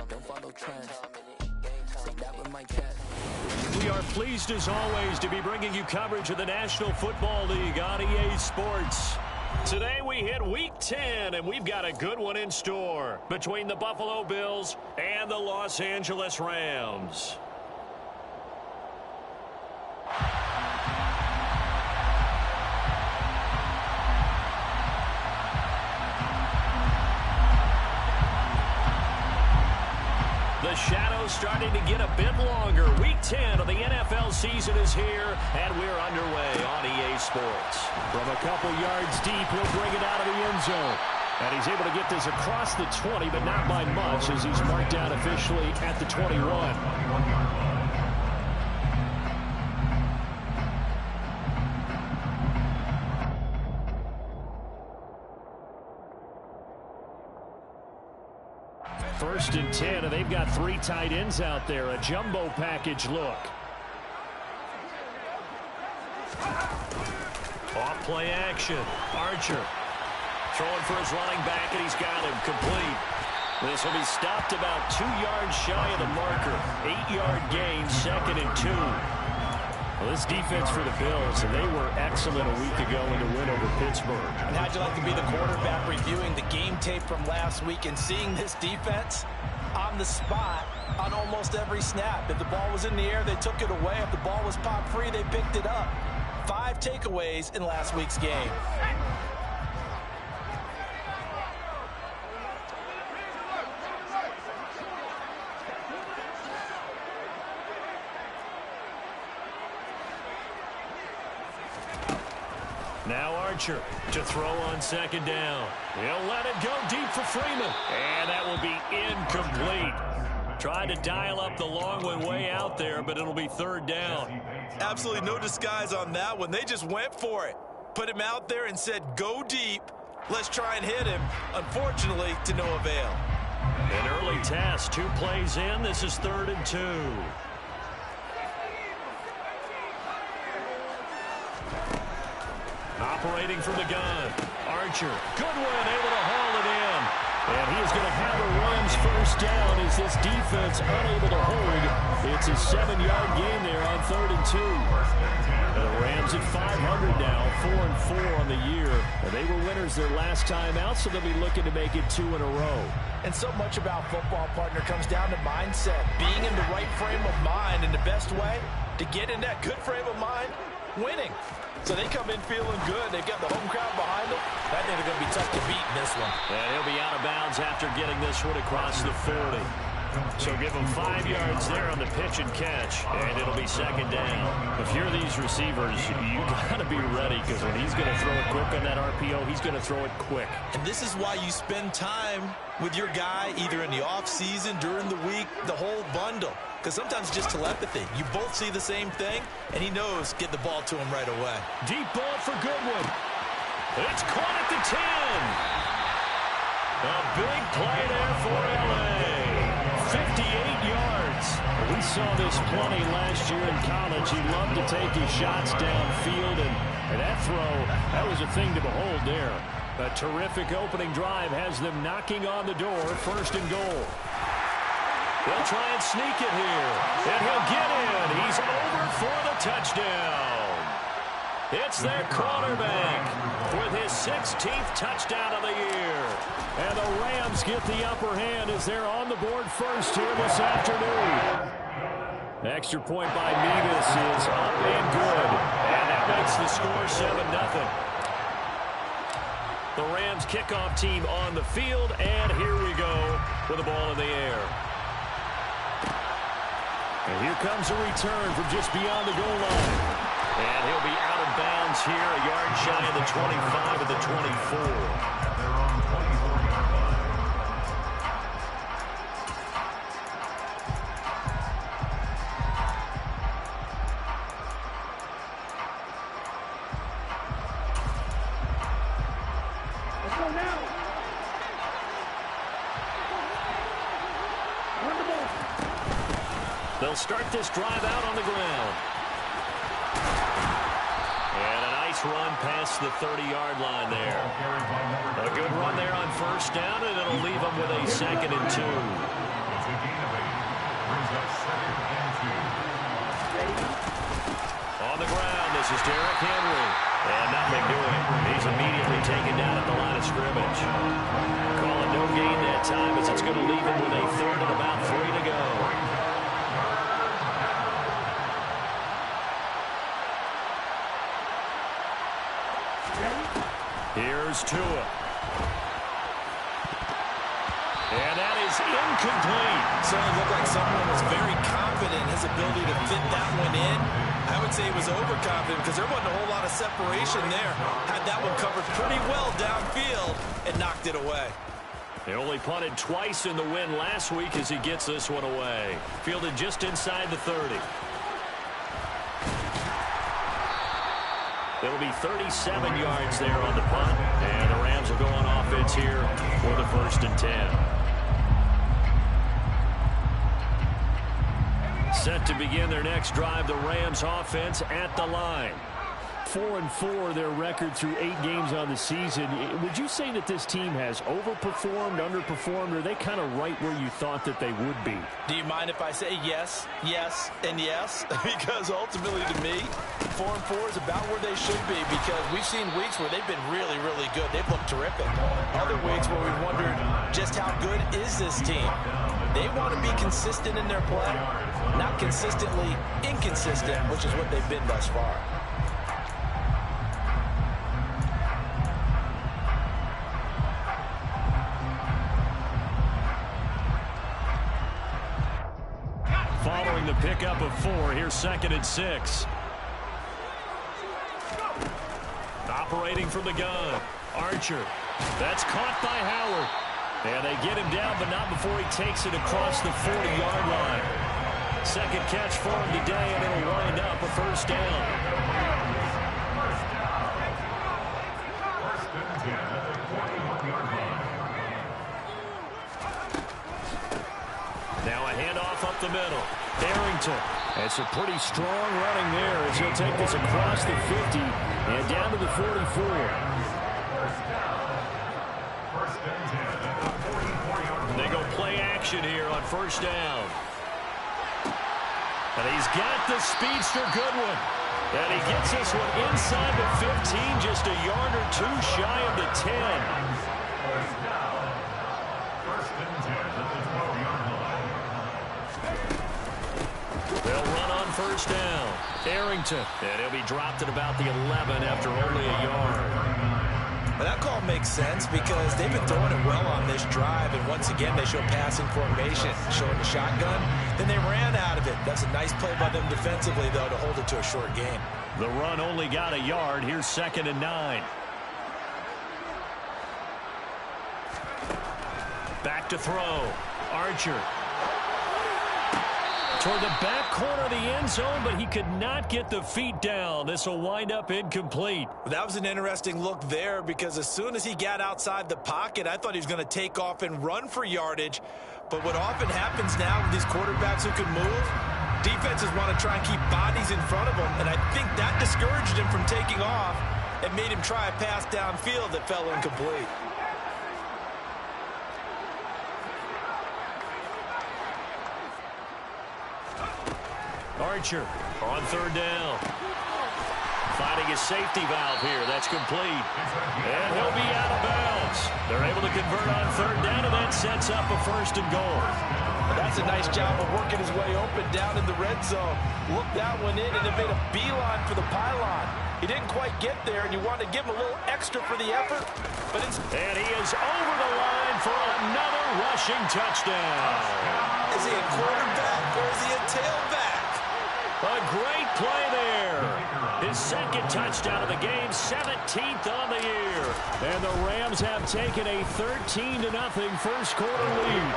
Don't follow trends. Say that with my chest. We are pleased as always to be bringing you coverage of the National Football League on EA Sports. Today we hit Week 10, and we've got a good one in store between the Buffalo Bills and the Los Angeles Rams. The shadow's starting to get a bit longer. Week 10 of the NFL season is here, and we're underway on EA Sports. From a couple yards deep, he'll bring it out of the end zone. And he's able to get this across the 20, but not by much, as he's marked down officially at the 21. First and 10, and they've got three tight ends out there. A jumbo package look. Off play action. Archer throwing for his running back, and he's got him complete. This will be stopped about 2 yards shy of the marker. 8-yard gain, 2nd and 2. Well, this defense for the Bills, and they were excellent a week ago in the win over Pittsburgh. And how'd you like to be the quarterback reviewing the game tape from last week and seeing this defense on the spot on almost every snap? If the ball was in the air, they took it away. If the ball was pop free, they picked it up. 5 takeaways in last week's game. Now Archer to throw on 2nd down. He'll let it go deep for Freeman. And that will be incomplete. Tried to dial up the long one way out there, but it'll be 3rd down. Absolutely no disguise on that one. They just went for it. Put him out there and said, go deep. Let's try and hit him. Unfortunately, to no avail. An early test. 2 plays in. This is 3rd and 2. Operating from the gun. Archer. Good one. Able to haul it in. And he is going to have a Rams first down as this defense unable to hold. It's a 7-yard gain there on 3rd and 2. And the Rams at 500 now, 4-4 on the year. And they were winners their last time out, so they'll be looking to make it 2 in a row. And so much about football, partner, comes down to mindset. Being in the right frame of mind, and the best way to get in that good frame of mind, winning. So they come in feeling good. They've got the home crowd behind them. I think they're going to be tough to beat in this one. And he'll be out of bounds after getting this one across the 40. So give him 5 yards there on the pitch and catch, and it'll be 2nd down. If you're these receivers, you got to be ready, because when he's going to throw it quick on that RPO, he's going to throw it quick. And this is why you spend time with your guy, either in the offseason, during the week, the whole bundle. Because sometimes it's just telepathy. You both see the same thing, and he knows get the ball to him right away. Deep ball for Goodwin. It's caught at the 10. A big play there for L.A. 58 yards. We saw this plenty last year in college. He loved to take his shots downfield, and that throw, that was a thing to behold there. A terrific opening drive has them knocking on the door. 1st and goal. They'll try and sneak it here, and he'll get in. He's over for the touchdown. It's their quarterback with his 16th touchdown of the year. And the Rams get the upper hand as they're on the board first here this afternoon. Extra point by Mevis is up and good. And that makes the score 7-0. The Rams kickoff team on the field, and here we go with the ball in the air. And here comes a return from just beyond the goal line. And he'll be out of bounds here, a yard shy of the 25 of the 24. They'll start this drive out on the ground. And a nice run past the 30-yard line there. A good run there on 1st down, and it'll leave them with a 2nd and 2. On the ground, this is Derrick Henry. And nothing doing. He's immediately taken down at the line of scrimmage. Calling no gain that time as it's going to leave him with a third and about 3 to go. Here's Tua. And that is incomplete. Certainly looked like someone was very confident in his ability to fit that one in. I would say he was overconfident because there wasn't a whole lot of separation there. Had that one covered pretty well downfield and knocked it away. He only punted twice in the win last week as he gets this one away. Fielded just inside the 30. It'll be 37 yards there on the punt. And the Rams will go on offense here for the 1st and 10. Set to begin their next drive, the Rams offense at the line. 4-4 their record through 8 games on the season. Would you say that this team has overperformed, underperformed, or are they kind of right where you thought that they would be? Do you mind if I say yes, yes, and yes? Because ultimately to me, 4-4 is about where they should be because we've seen weeks where they've been really, really good. They've looked terrific. Other weeks where we've wondered just how good is this team? They want to be consistent in their play, not consistently inconsistent, which is what they've been thus far. Following the pickup of 4, here's 2nd and 6. Operating from the gun, Archer. That's caught by Howard. And they get him down, but not before he takes it across the 40-yard line. Second catch for him today, and it'll wind up a 1st down. Now a handoff up the middle. Arrington. That's a pretty strong running there as he'll take this across the 50 and down to the 44. They go play action here on 1st down. And he's got the speedster Goodwin. And he gets this one inside the 15, just a yard or 2 shy of the 10. They'll run on 1st down. Arrington. And he'll be dropped at about the 11 after only a yard. But that call makes sense because they've been throwing it well on this drive, and once again they show passing formation, showing the shotgun. Then they ran out of it. That's a nice play by them defensively, though, to hold it to a short gain. The run only got a yard. Here's 2nd and 9. Back to throw. Archer. Toward the back corner of the end zone, but he could not get the feet down. This will wind up incomplete. That was an interesting look there because as soon as he got outside the pocket, I thought he was going to take off and run for yardage. But what often happens now with these quarterbacks who can move, defenses want to try and keep bodies in front of them, and I think that discouraged him from taking off and made him try a pass downfield that fell incomplete. Archer on 3rd down. Finding his safety valve here. That's complete. And he'll be out of bounds. They're able to convert on 3rd down, and that sets up a 1st and goal. That's a nice job of working his way open down in the red zone. Looked that one in and then made a beeline for the pylon. He didn't quite get there, and you want to give him a little extra for the effort. But and he is over the line for another rushing touchdown. Is he a quarterback or is he a tailback? A great play there. His 2nd touchdown of the game, 17th on the year. And the Rams have taken a 13-0 1st quarter lead.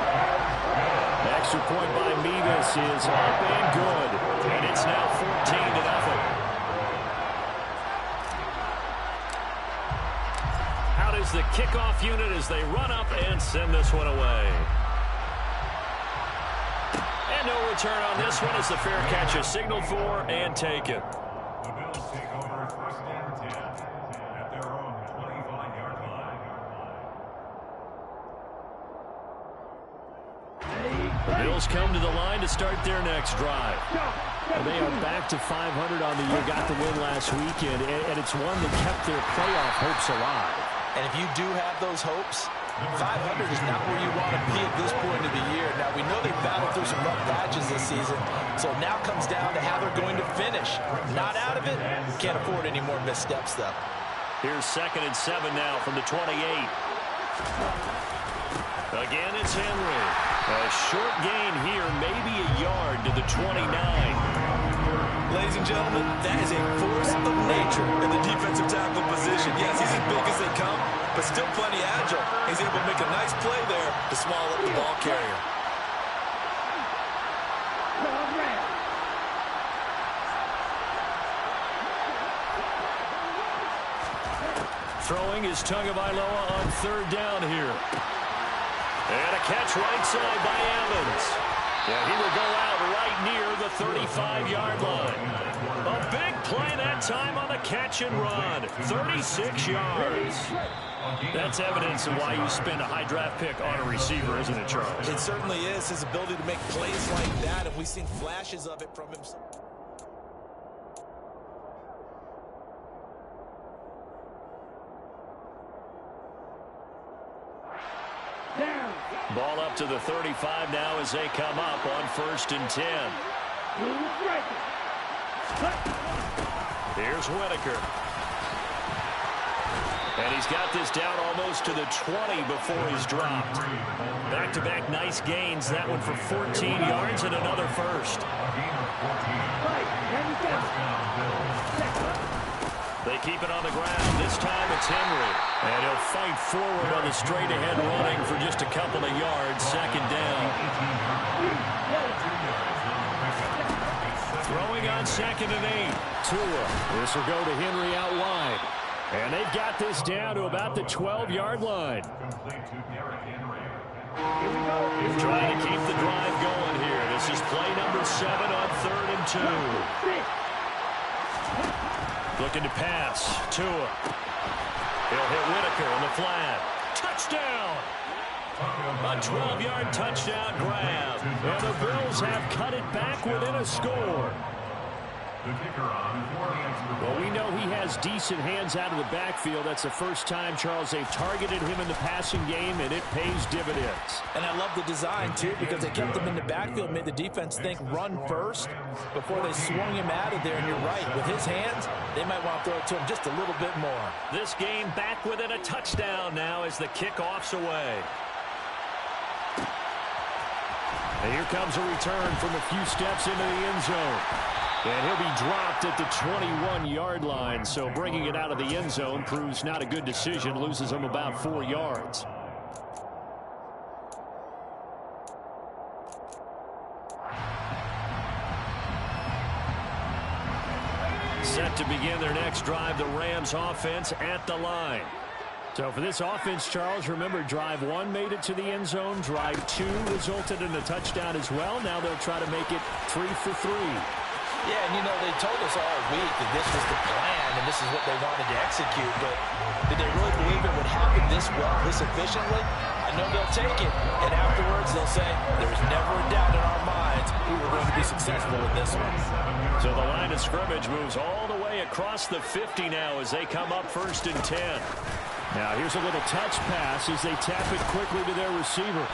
Extra point by Mevis is up and good. And it's now 14-0. Out is the kickoff unit as they run up and send this one away. And no return on this one as the fair catch is signaled for and taken. The Bills take over 1st and 10 at their own 25-yard line. Bills come to the line to start their next drive. And they are back to 500 on the year, got the win last weekend, and it's one that kept their playoff hopes alive. And if you do have those hopes, 500 is not where you want to be at this point of the year. Now, we know they battled through some rough patches this season, so it now comes down to how they're going to finish. Not out of it. Can't afford any more missteps, though. Here's 2nd and 7 now from the 28. Again, it's Henry. A short gain here, maybe a yard to the 29. Ladies and gentlemen, that is a force of nature in the defensive tackle position. Yes, he's as big as they come, but still plenty agile. He's able to make a nice play there to swallow up the ball carrier. Throwing is Tagovailoa on 3rd down here. And a catch right side by Evans. Yeah, he will go out right near the 35-yard line. A big play that time on the catch and run. 36 yards. That's evidence of why you spend a high draft pick on a receiver, isn't it, Charles? It certainly is. His ability to make plays like that, and we've seen flashes of it from him. Ball up to the 35 now as they come up on 1st and 10. Here's Whitaker. And he's got this down almost to the 20 before he's dropped. Back-to-back nice gains. That one for 14 yards and another first. They keep it on the ground. This time it's Henry. And he'll fight forward on the straight-ahead running for just a couple of yards. 2nd down. Throwing on 2nd and 8. Tua. This will go to Henry out wide. And they've got this down to about the 12-yard line. Trying to keep the drive going here. This is play number 7 on 3rd and 2. Looking to pass. Tua. He'll hit Whitaker on the flat. Touchdown! A 12-yard touchdown grab. And the Bills have cut it back within a score. Well, we know he has decent hands out of the backfield. That's the first time, Charles, they've targeted him in the passing game, and it pays dividends. And I love the design, too, because they kept him in the backfield, made the defense think run first before they swung him out of there. And you're right, with his hands, they might want to throw it to him just a little bit more. This game back within a touchdown now as the kickoff's away. And here comes a return from a few steps into the end zone. And he'll be dropped at the 21-yard line, so bringing it out of the end zone proves not a good decision, loses him about 4 yards. Set to begin their next drive, the Rams offense at the line. So for this offense, Charles, remember drive 1 made it to the end zone. Drive 2 resulted in a touchdown as well. Now they'll try to make it 3 for 3. Yeah, and you know, they told us all week that this was the plan and this is what they wanted to execute, but did they really believe it would happen this well, this efficiently? I know they'll take it, and afterwards they'll say, there was never a doubt in our minds we were going to be successful with this one. So the line of scrimmage moves all the way across the 50 now as they come up 1st and 10. Now here's a little touch pass as they tap it quickly to their receiver.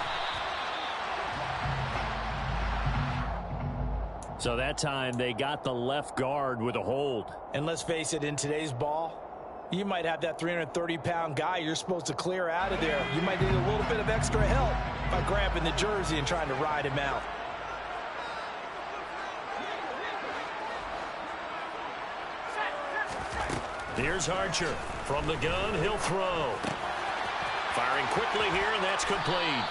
So that time they got the left guard with a hold. And let's face it, in today's ball, you might have that 330-pound guy you're supposed to clear out of there. You might need a little bit of extra help by grabbing the jersey and trying to ride him out. Here's Archer. From the gun, he'll throw. Firing quickly here, and that's complete.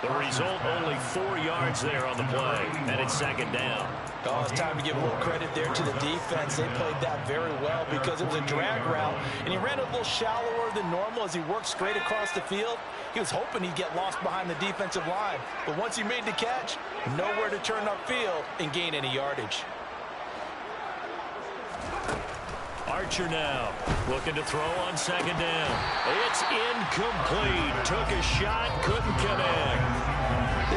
The result, only 4 yards there on the play, and it's 2nd down. Oh, it's time to give a little credit there to the defense. They played that very well because it was a drag route, and he ran a little shallower than normal as he worked straight across the field. He was hoping he'd get lost behind the defensive line, but once he made the catch, nowhere to turn upfield and gain any yardage. Archer now looking to throw on 2nd down. It's incomplete. Took a shot, couldn't connect.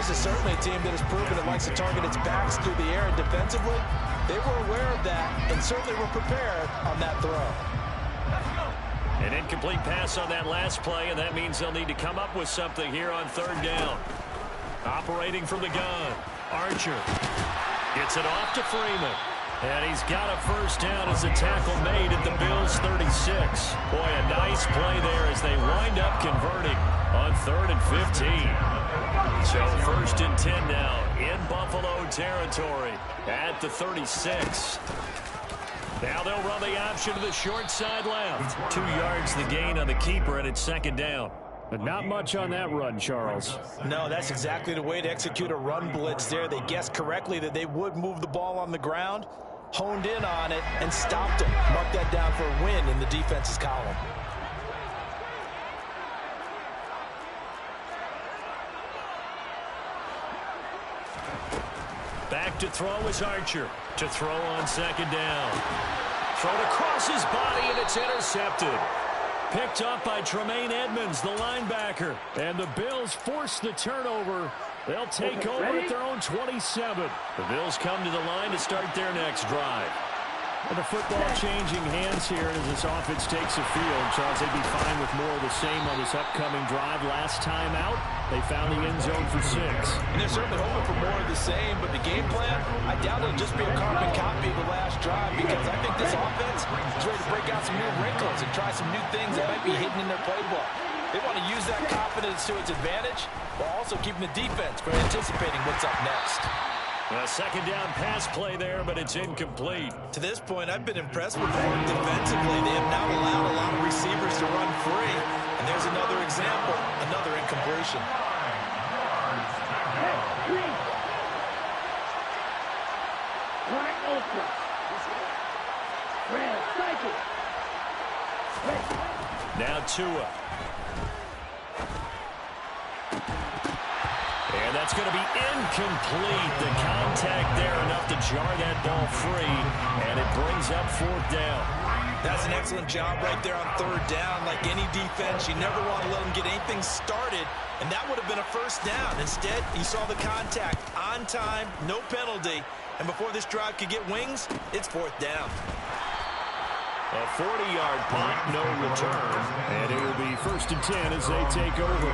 This is certainly a team that has proven it likes to target its backs through the air, and defensively, they were aware of that and certainly were prepared on that throw. An incomplete pass on that last play, and that means they'll need to come up with something here on third down. Operating from the gun, Archer gets it off to Freeman. And he's got a first down as a tackle made at the Bills' 36. Boy, a nice play there as they wind up converting on 3rd and 15. So 1st and 10 now in Buffalo territory at the 36. Now they'll run the option to the short side left. 2 yards the gain on the keeper, and it's 2nd down. But not much on that run, Charles. No, that's exactly the way to execute a run blitz there. They guessed correctly that they would move the ball on the ground, honed in on it, and stopped them. Mark that down for a win in the defense's column. Back to throw is Archer. To throw on 2nd down. Thrown across his body, and it's intercepted. Picked up by Tremaine Edmonds, the linebacker. And the Bills force the turnover. They'll take over at their own 27. The Bills come to the line to start their next drive. And the football changing hands here as this offense takes the field. Charles, they'd be fine with more of the same on this upcoming drive. Last time out, they found the end zone for 6. And they're certainly hoping for more of the same, but the game plan, I doubt it'll just be a carbon copy of the last drive, because I think this offense is ready to break out some new wrinkles and try some new things that might be hidden in their playbook. They want to use that confidence to its advantage while also keeping the defense from anticipating what's up next. A 2nd down pass play there, but it's incomplete. To this point, I've been impressed with the work defensively. They have now allowed a lot of receivers to run free. And there's another example, another incompletion. Now Tua. And that's going to be incomplete. The contact there enough to jar that ball free, and it brings up 4th down. That's an excellent job right there on 3rd down. Like any defense, you never want to let them get anything started, and that would have been a first down. Instead, you saw the contact on time, no penalty, and before this drive could get wings, it's 4th down. A 40-yard punt, no return, and it will be 1st and 10 as they take over.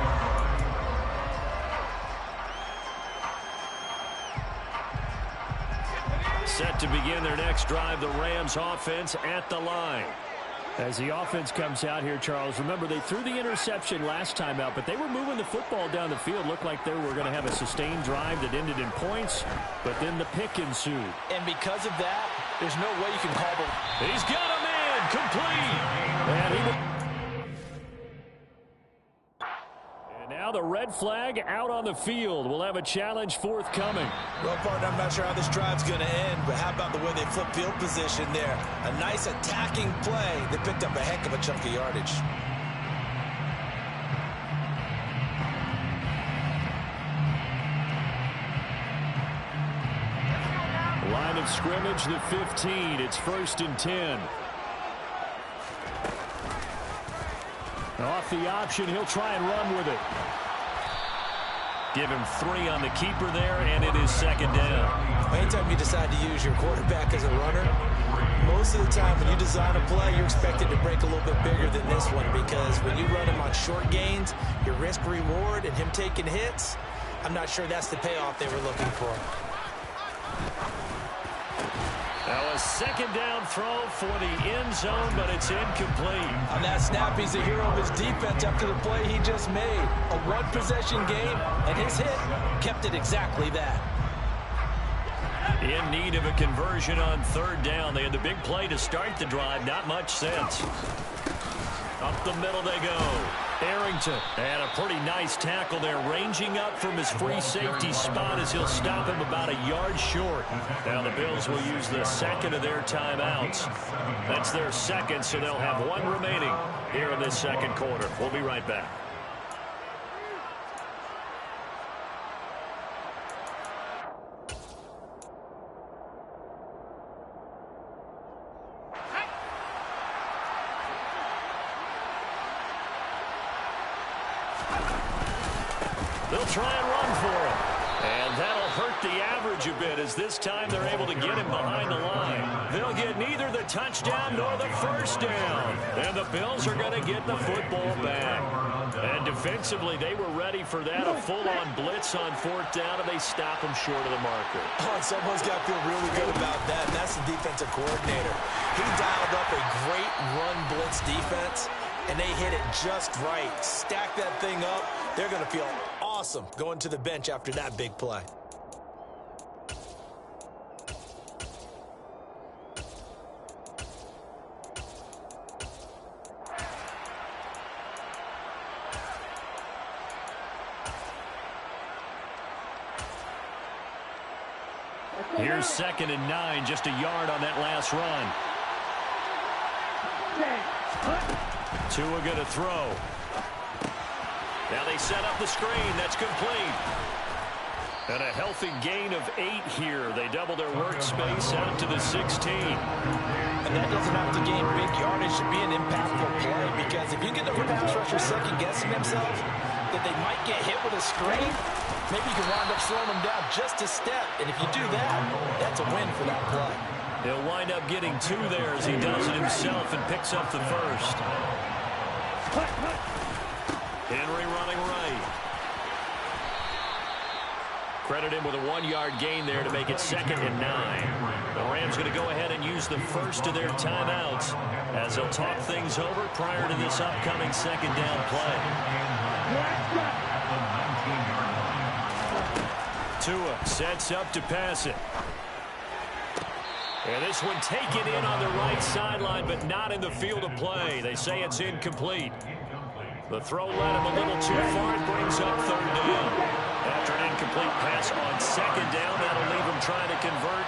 Set to begin their next drive, the Rams offense at the line. As the offense comes out here, Charles, remember they threw the interception last time out, but they were moving the football down the field. Looked like they were going to have a sustained drive that ended in points, but then the pick ensued. And because of that, there's no way you can call the... He's got a man, complete. And now the red flag out on the field. We'll have a challenge forthcoming. Well, partner, I'm not sure how this drive's going to end, but how about the way they flip field position there? A nice attacking play that picked up a heck of a chunk of yardage. Line of scrimmage, the 15. It's 1st and 10. Off the option, he'll try and run with it. Give him 3 on the keeper there, and it is 2nd down. Anytime you decide to use your quarterback as a runner, most of the time when you design a play, you're expected to break a little bit bigger than this one, because when you run him on short gains, your risk-reward and him taking hits, I'm not sure that's the payoff they were looking for. Now a 2nd down throw for the end zone, but it's incomplete. On that snap, he's a hero of his defense after the play he just made. A one-possession game, and his hit kept it exactly that. In need of a conversion on 3rd down. They had the big play to start the drive. Not much sense. Up the middle they go. Arrington. And a pretty nice tackle there, ranging up from his free safety spot as he'll stop him about a yard short. Now the Bills will use the 2nd of their timeouts. That's their 2nd, so they'll have 1 remaining here in this 2nd quarter. We'll be right back. They'll try and run for it. leverage a bit as this time they're able to get him behind the line. They'll get neither the touchdown nor the first down. And the Bills are going to get the football back. And defensively, they were ready for that, a full-on blitz on fourth down, and they stop him short of the marker. Oh, someone's got to feel really good about that, and that's the defensive coordinator. He dialed up a great run blitz defense, and they hit it just right. Stack that thing up. They're going to feel awesome going to the bench after that big play. Here's 2nd and 9, just a yard on that last run. Tua going to throw. Now they set up the screen. That's complete. And a healthy gain of 8 here. They double their workspace out to the 16. And that doesn't have to gain big yardage to be an impactful play, because if you get the pass rusher second-guessing themselves that they might get hit with a screen, maybe you can wind up slowing them down just a step. And if you do that, that's a win for that play. He'll wind up getting 2 there as he does it himself and picks up the first. Henry running right. Credit him with a 1-yard gain there to make it 2nd and 9. The Rams going to go ahead and use the first of their timeouts as they'll talk things over prior to this upcoming 2nd down play. Tua sets up to pass it. And this one taken in on the right sideline, but not in the field of play. They say it's incomplete. The throw led him a little too far. It brings up 3rd down. After an incomplete pass on 2nd down, that'll leave him trying to convert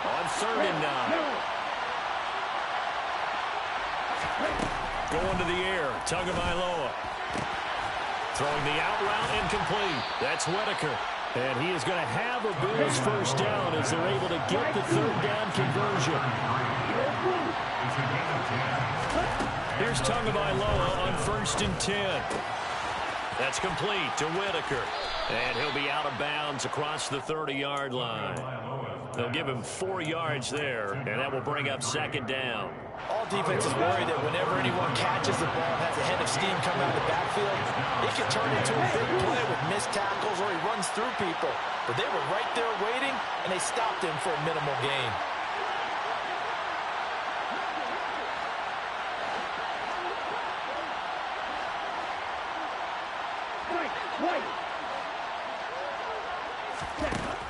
on 3rd and 9. Going to the air, Tagovailoa. Throwing the out route, incomplete. That's Whitaker. And he is going to have a Bills first down as they're able to get the 3rd down conversion. Here's Tagovailoa on 1st and 10. That's complete to Whitaker. And he'll be out of bounds across the 30-yard line. They'll give him 4 yards there, and that will bring up 2nd down. All defenses worry that whenever anyone catches the ball and has a head of steam come out of the backfield, it can turn into a big play with missed tackles or he runs through people. But they were right there waiting, and they stopped him for a minimal gain.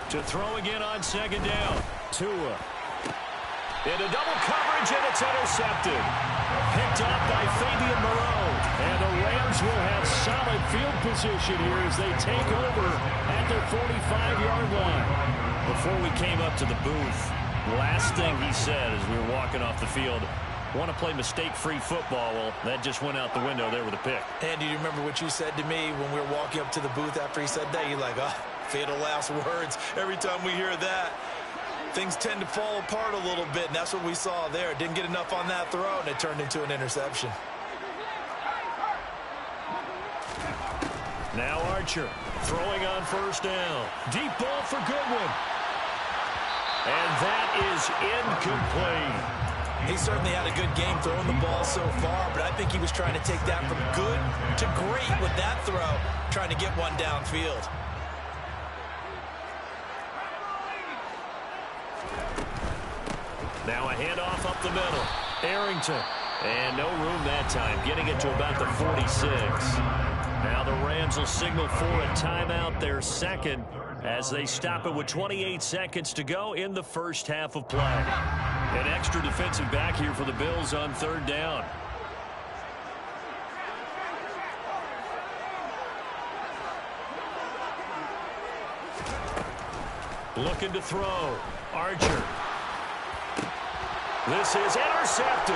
To throw again on 2nd down. Tua. Into double coverage, and it's intercepted. Picked up by Fabian Moreau. And the Rams will have solid field position here as they take over at their 45-yard line. Before we came up to the booth, last thing he said as we were walking off the field, want to play mistake-free football. Well, that just went out the window there with a pick. Andy, do you remember what you said to me when we were walking up to the booth after he said that? You're like, oh, fatal last words. Every time we hear that, things tend to fall apart a little bit, and that's what we saw there. Didn't get enough on that throw, and it turned into an interception. Now Archer throwing on 1st down. Deep ball for Goodwin. And that is incomplete. He certainly had a good game throwing the ball so far, but I think he was trying to take that from good to great with that throw, trying to get one downfield. Now a handoff up the middle. Arrington. And no room that time, getting it to about the 46. Now the Rams will signal for a timeout, their 2nd, as they stop it with 28 seconds to go in the first half of play. An extra defensive back here for the Bills on 3rd down. Looking to throw. Archer. This is intercepted.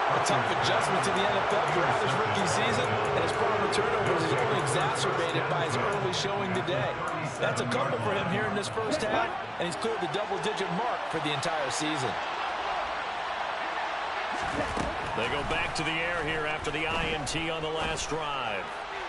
A tough adjustment to the NFL throughout his rookie season, and his problem with turnovers is only exacerbated by his early showing today. That's a couple for him here in this first half, and he's cleared the double-digit mark for the entire season. They go back to the air here after the INT on the last drive.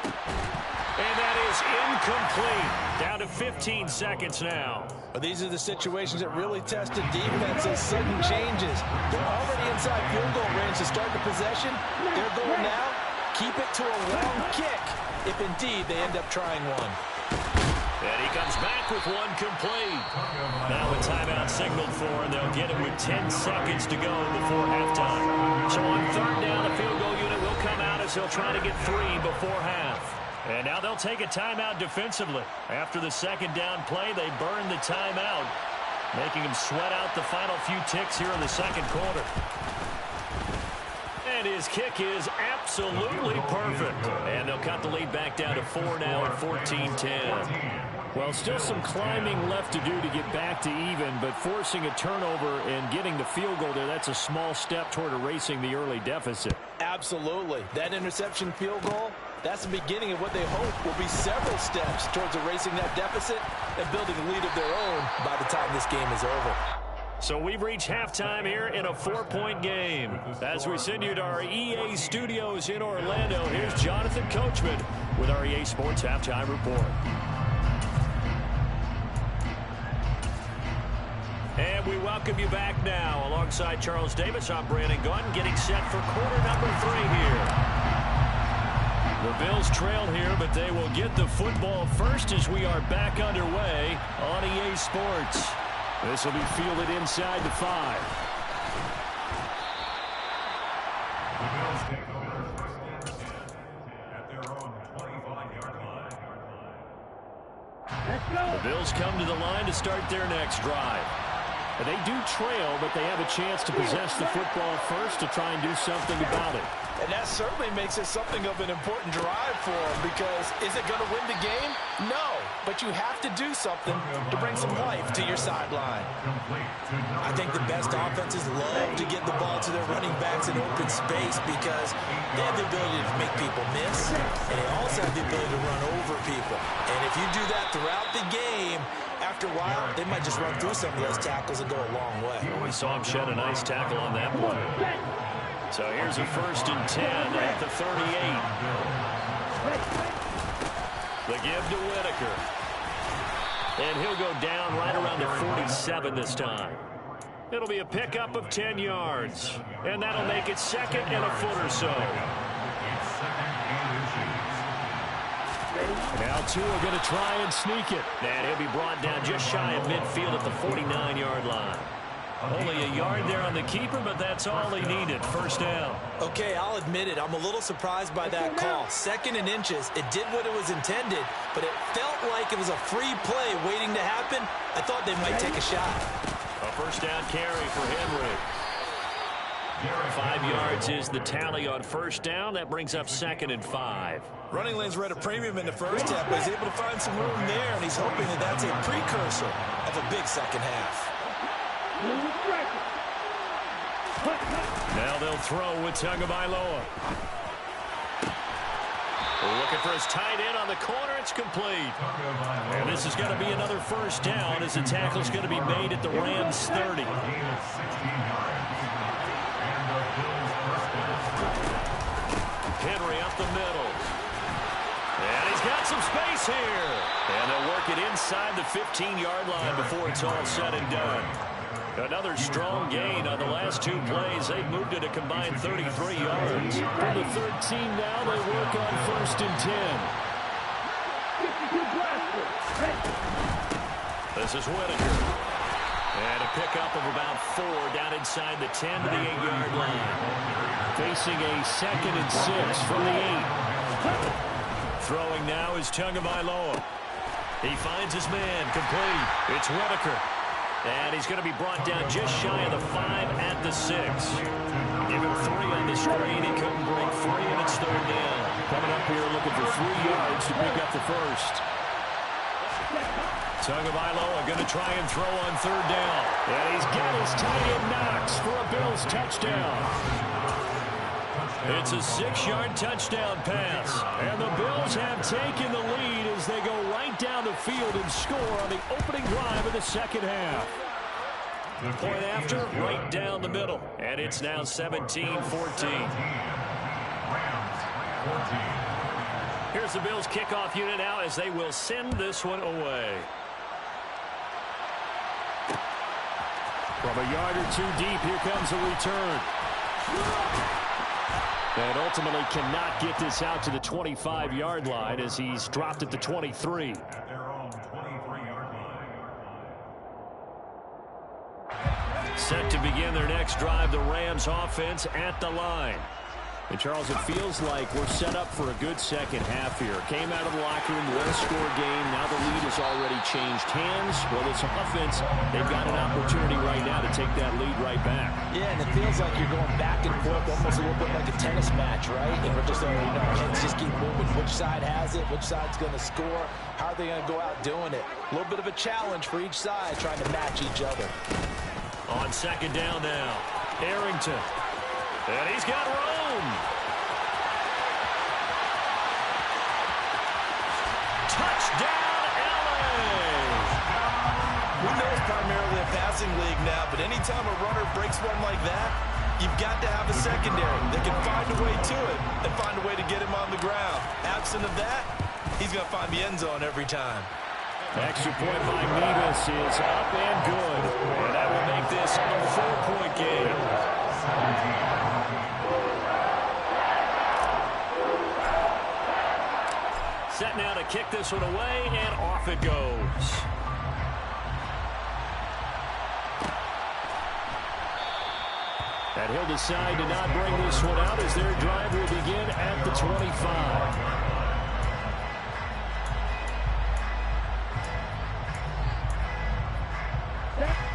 And that is incomplete. Down to 15 seconds now. But these are the situations that really tested defenses. Sudden changes. They're already inside field goal range to start the possession. They're going now. Keep it to a long kick if indeed they end up trying one. And he comes back with one complete. Now a timeout signaled for, and they'll get it with 10 seconds to go before halftime. So on third down, the field goal unit will come out as they'll try to get 3 before half. And now they'll take a timeout defensively. After the second down play, they burn the timeout, making them sweat out the final few ticks here in the second quarter. And his kick is absolutely perfect. And they'll cut the lead back down to 4 now at 14-10. Well, still some climbing left to do to get back to even, but forcing a turnover and getting the field goal there, that's a small step toward erasing the early deficit. Absolutely. That interception field goal, that's the beginning of what they hope will be several steps towards erasing that deficit and building a lead of their own by the time this game is over. So we've reached halftime here in a 4-point game. As we send you to our EA studios in Orlando, here's Jonathan Coachman with our EA Sports Halftime Report. And we welcome you back now. Alongside Charles Davis, I'm Brandon Gunn, getting set for quarter number 3 here. The Bills trail here, but they will get the football first as we are back underway on EA Sports. This will be fielded inside the 5. The Bills take over first and 10 at their own 25-yard line. The Bills come to the line to start their next drive. And they do trail, but they have a chance to possess the football first to try and do something about it. And that certainly makes it something of an important drive for them, because is it going to win the game? No, but you have to do something to bring some life to your sideline. I think the best offenses love to get the ball to their running backs in open space because they have the ability to make people miss, and they also have the ability to run over people. And if you do that throughout the game, after a while, they might just run through some of those tackles and go a long way. We saw him shed a nice tackle on that play. So here's a 1st and 10 at the 38. The give to Whitaker. And he'll go down right around the 47 this time. It'll be a pickup of 10 yards. And that'll make it 2nd and a foot or so. Now Tua going to try and sneak it. And he'll be brought down just shy of midfield at the 49-yard line. Only a yard there on the keeper, but that's all he needed. 1st down. Okay, I'll admit it. I'm a little surprised by that call. 2nd and inches. It did what it was intended, but it felt like it was a free play waiting to happen. I thought they might take a shot. A 1st down carry for Henry. 5 yards is the tally on 1st down. That brings up 2nd and 5. Running lanes were at a premium in the first half, but he's able to find some room there, and he's hoping that that's a precursor of a big second half. Now they'll throw with Tagovailoa. Looking for his tight end on the corner. It's complete. And this is going to be another 1st down as the tackle is going to be made at the Rams 30. Henry up the middle. And he's got some space here. And they'll work it inside the 15-yard line before it's all said and done. Another strong gain on the last 2 plays. They've moved it a combined 33 yards. From the 13 now, they work on 1st and 10. This is Whitaker. And a pickup of about 4 down inside the 10 to the 8-yard line. Facing a 2nd and 6 from the 8. Throwing now is Tagovailoa. He finds his man, complete. It's Whitaker. And he's going to be brought down just shy of the 5 at the 6. Give him 3 on the screen. He couldn't break free, and it's 3rd down. Coming up here looking for 3 yards to pick up the 1st. Tagovailoa going to try and throw on 3rd down. And he's got his tight end Knox for a Bills touchdown. It's a 6-yard touchdown pass. And the Bills have taken the lead as they go right down the field and score on the opening drive of the second half. Point after, right down the middle. And it's now 17-14. Here's the Bills kickoff unit now as they will send this one away. From a yard or two deep, here comes a return. And ultimately cannot get this out to the 25-yard line as he's dropped at the 23. At their own 23-yard line. Set to begin their next drive, the Rams offense at the line. And, Charles, it feels like we're set up for a good second half here. Came out of the locker room, one-score game. Now the lead has already changed hands. Well, this offense, they've got an opportunity right now to take that lead right back. Yeah, and it feels like you're going back and forth, almost a little bit like a tennis match, right? And we're just, heads just keep moving. Which side has it? Which side's going to score? How are they going to go out doing it? A little bit of a challenge for each side, trying to match each other. On second down now, Arrington. And he's got room. Touchdown, LA. We know it's primarily a passing league now, but anytime a runner breaks one like that, you've got to have a secondary that can find a way to it and find a way to get him on the ground. Absent of that, he's going to find the end zone every time. Extra point by Nevis is up and good. And that will make this a 4-point game. Set now to kick this one away, and off it goes. And he'll decide to not bring this one out as their drive will begin at the 25.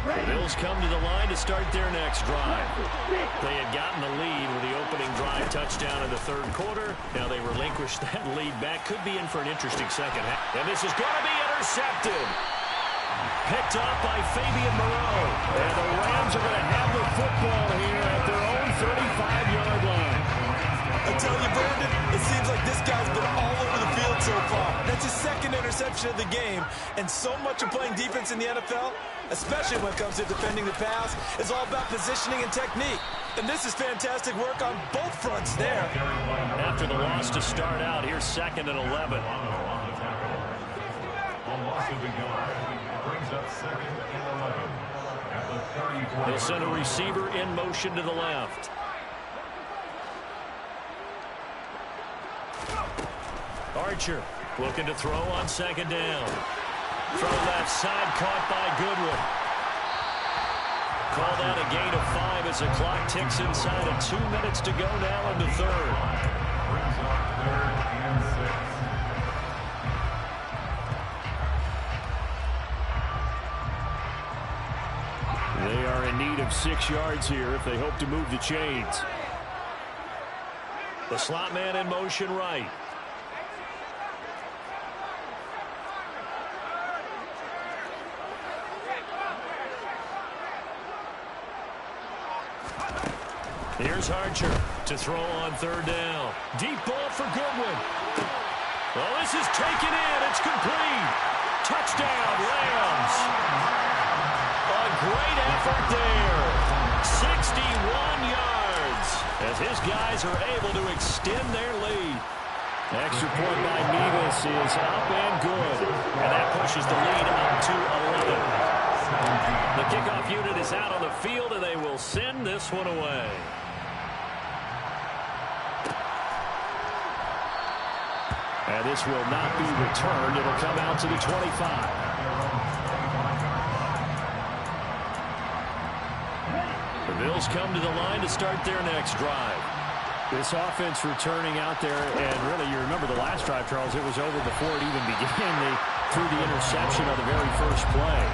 The Bills come to the line to start their next drive. They had gotten the lead with the opening drive touchdown in the third quarter. Now they relinquish that lead back. Could be in for an interesting second half. And this is going to be intercepted. Picked up by Fabian Moreau. And the Rams are going to have the football here at their own 35-yard line. I tell you, Brandon, it seems like this guy's been all over the field so far. That's his second interception of the game. And so much of playing defense in the NFL, especially when it comes to defending the pass, is all about positioning and technique. And this is fantastic work on both fronts there. After the loss to start out, here's second and 11. They'll send a receiver in motion to the left. Archer looking to throw on second down. From left side, caught by Goodwin. Called out a gain of 5 as the clock ticks inside of 2 minutes to go now in the third. Brings up 3rd and 6. They are in need of 6 yards here if they hope to move the chains. The slot man in motion right. Here's Archer to throw on third down. Deep ball for Goodwin. Well, this is taken in. It's complete. Touchdown, Rams. A great effort there. 61 yards as his guys are able to extend their lead. Extra point by Nevis is up and good. And that pushes the lead up to 11. The kickoff unit is out on the field, and they will send this one away. And this will not be returned. It'll come out to the 25. The Bills come to the line to start their next drive. This offense returning out there, and really, you remember the last drive, Charles, it was over before it even began. They threw the interception on the very first play.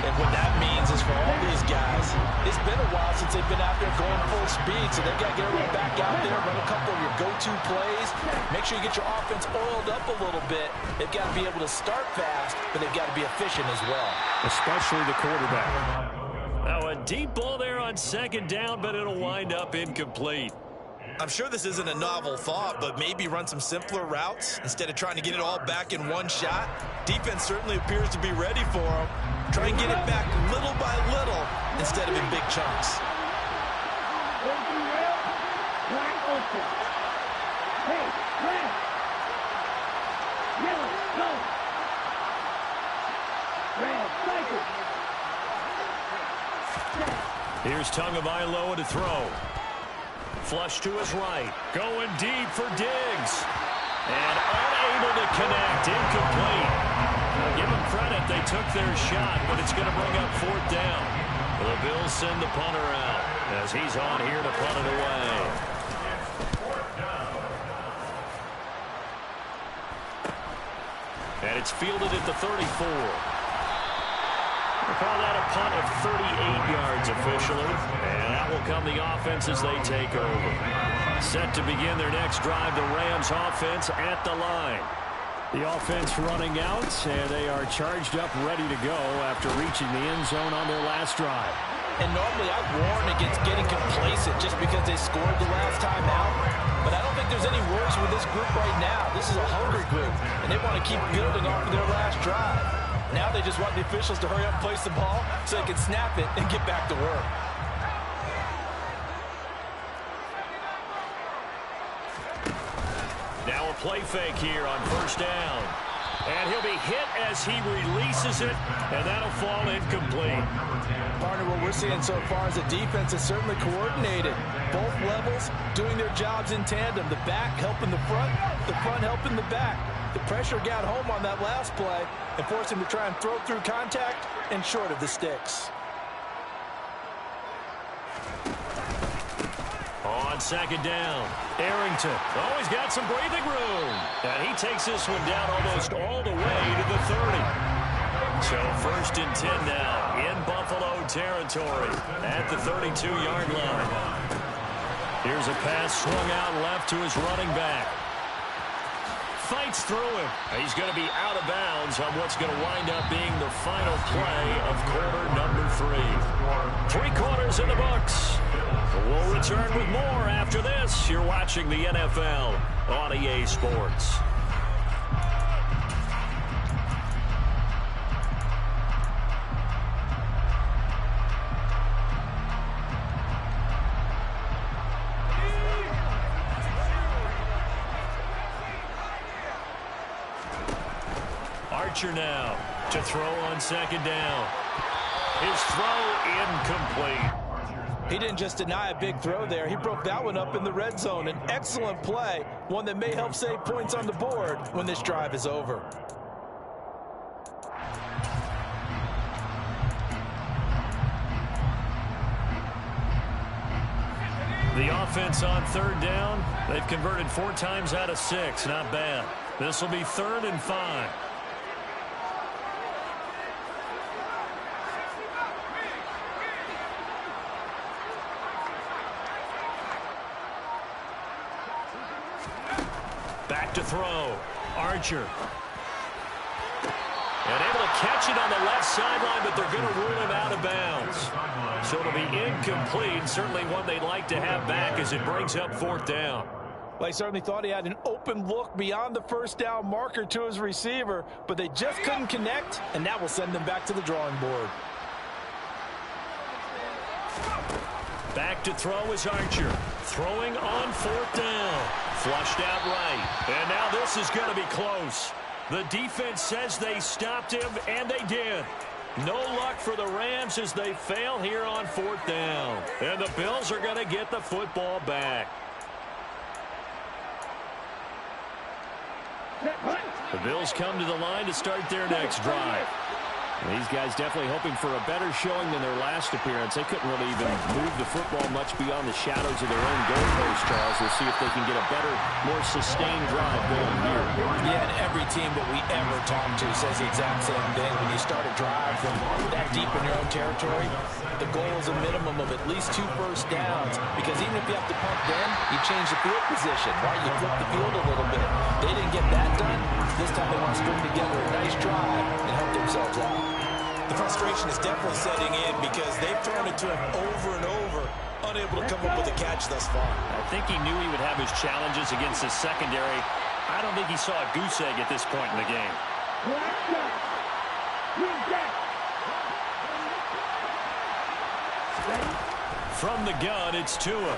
And what that means is for all these guys, it's been a while since they've been out there going full speed, so they've got to get everyone back out there, run a couple of your go-to plays, make sure you get your offense oiled up a little bit. They've got to be able to start fast, but they've got to be efficient as well. Especially the quarterback. Now a deep ball there on second down, but it'll wind up incomplete. I'm sure this isn't a novel thought, but maybe run some simpler routes instead of trying to get it all back in one shot. Defense certainly appears to be ready for them. Try and get it back little by little instead of in big chunks. Here's Tagovailoa to throw. Flush to his right. Going deep for Diggs. And unable to connect. Incomplete. Now give them credit. They took their shot, but it's going to bring up 4th down. The Bills send the punter out as he's on here to punt it away. And it's fielded at the 34. We'll call that a punt of 38 yards officially. And that will come the offense as they take over. Set to begin their next drive, the Rams offense at the line. The offense running out, and they are charged up, ready to go after reaching the end zone on their last drive. And normally I warn against getting complacent just because they scored the last time out. But I don't think there's any worries with this group right now. This is a hungry group, and they want to keep building off of their last drive. Now they just want the officials to hurry up and place the ball so they can snap it and get back to work. Now a play fake here on 1st down. And he'll be hit as he releases it, and that'll fall incomplete. Partner, what we're seeing so far is the defense is certainly coordinated. Both levels doing their jobs in tandem. The back helping the front helping the back. The pressure got home on that last play and forced him to try and throw through contact and short of the sticks. On 2nd down, Arrington. Oh, he's got some breathing room. And he takes this one down almost all the way to the 30. So 1st and 10 now in Buffalo territory at the 32-yard line. Here's a pass swung out left to his running back. Fights through him. He's going to be out of bounds on what's going to wind up being the final play of quarter number 3. 3 quarters in the books. We'll return with more after this. You're watching the NFL on EA Sports. Archer now to throw on 2nd down. His throw incomplete. He didn't just deny a big throw there. He broke that one up in the red zone. An excellent play, one that may help save points on the board when this drive is over. The offense on 3rd down, they've converted 4 times out of 6. Not bad. This will be 3rd and 5. Back to throw. Archer. And able to catch it on the left sideline, but they're going to rule him out of bounds. So it'll be incomplete. Certainly one they'd like to have back as it brings up 4th down. Well, he certainly thought he had an open look beyond the 1st down marker to his receiver, but they just couldn't connect, and that will send them back to the drawing board. Back to throw is Archer. Throwing on 4th down. Flushed out right. And now this is going to be close. The defense says they stopped him, and they did. No luck for the Rams as they fail here on 4th down. And the Bills are going to get the football back. The Bills come to the line to start their next drive. These guys definitely hoping for a better showing than their last appearance. They couldn't really even move the football much beyond the shadows of their own goalpost, Charles. We'll see if they can get a better, more sustained drive going here. Yeah, and every team that we ever talk to says the exact same thing. When you start a drive from that deep in your own territory, the goal is a minimum of at least 2 first downs. Because even if you have to punt then, you change the field position, right? You flip the field a little bit. They didn't get that done. This time they want to string together a nice drive and help themselves out. The frustration is definitely setting in because they've thrown it to him over and over, unable to come up with a catch thus far. I think he knew he would have his challenges against his secondary. I don't think he saw a goose egg at this point in the game. From the gun, it's Tua.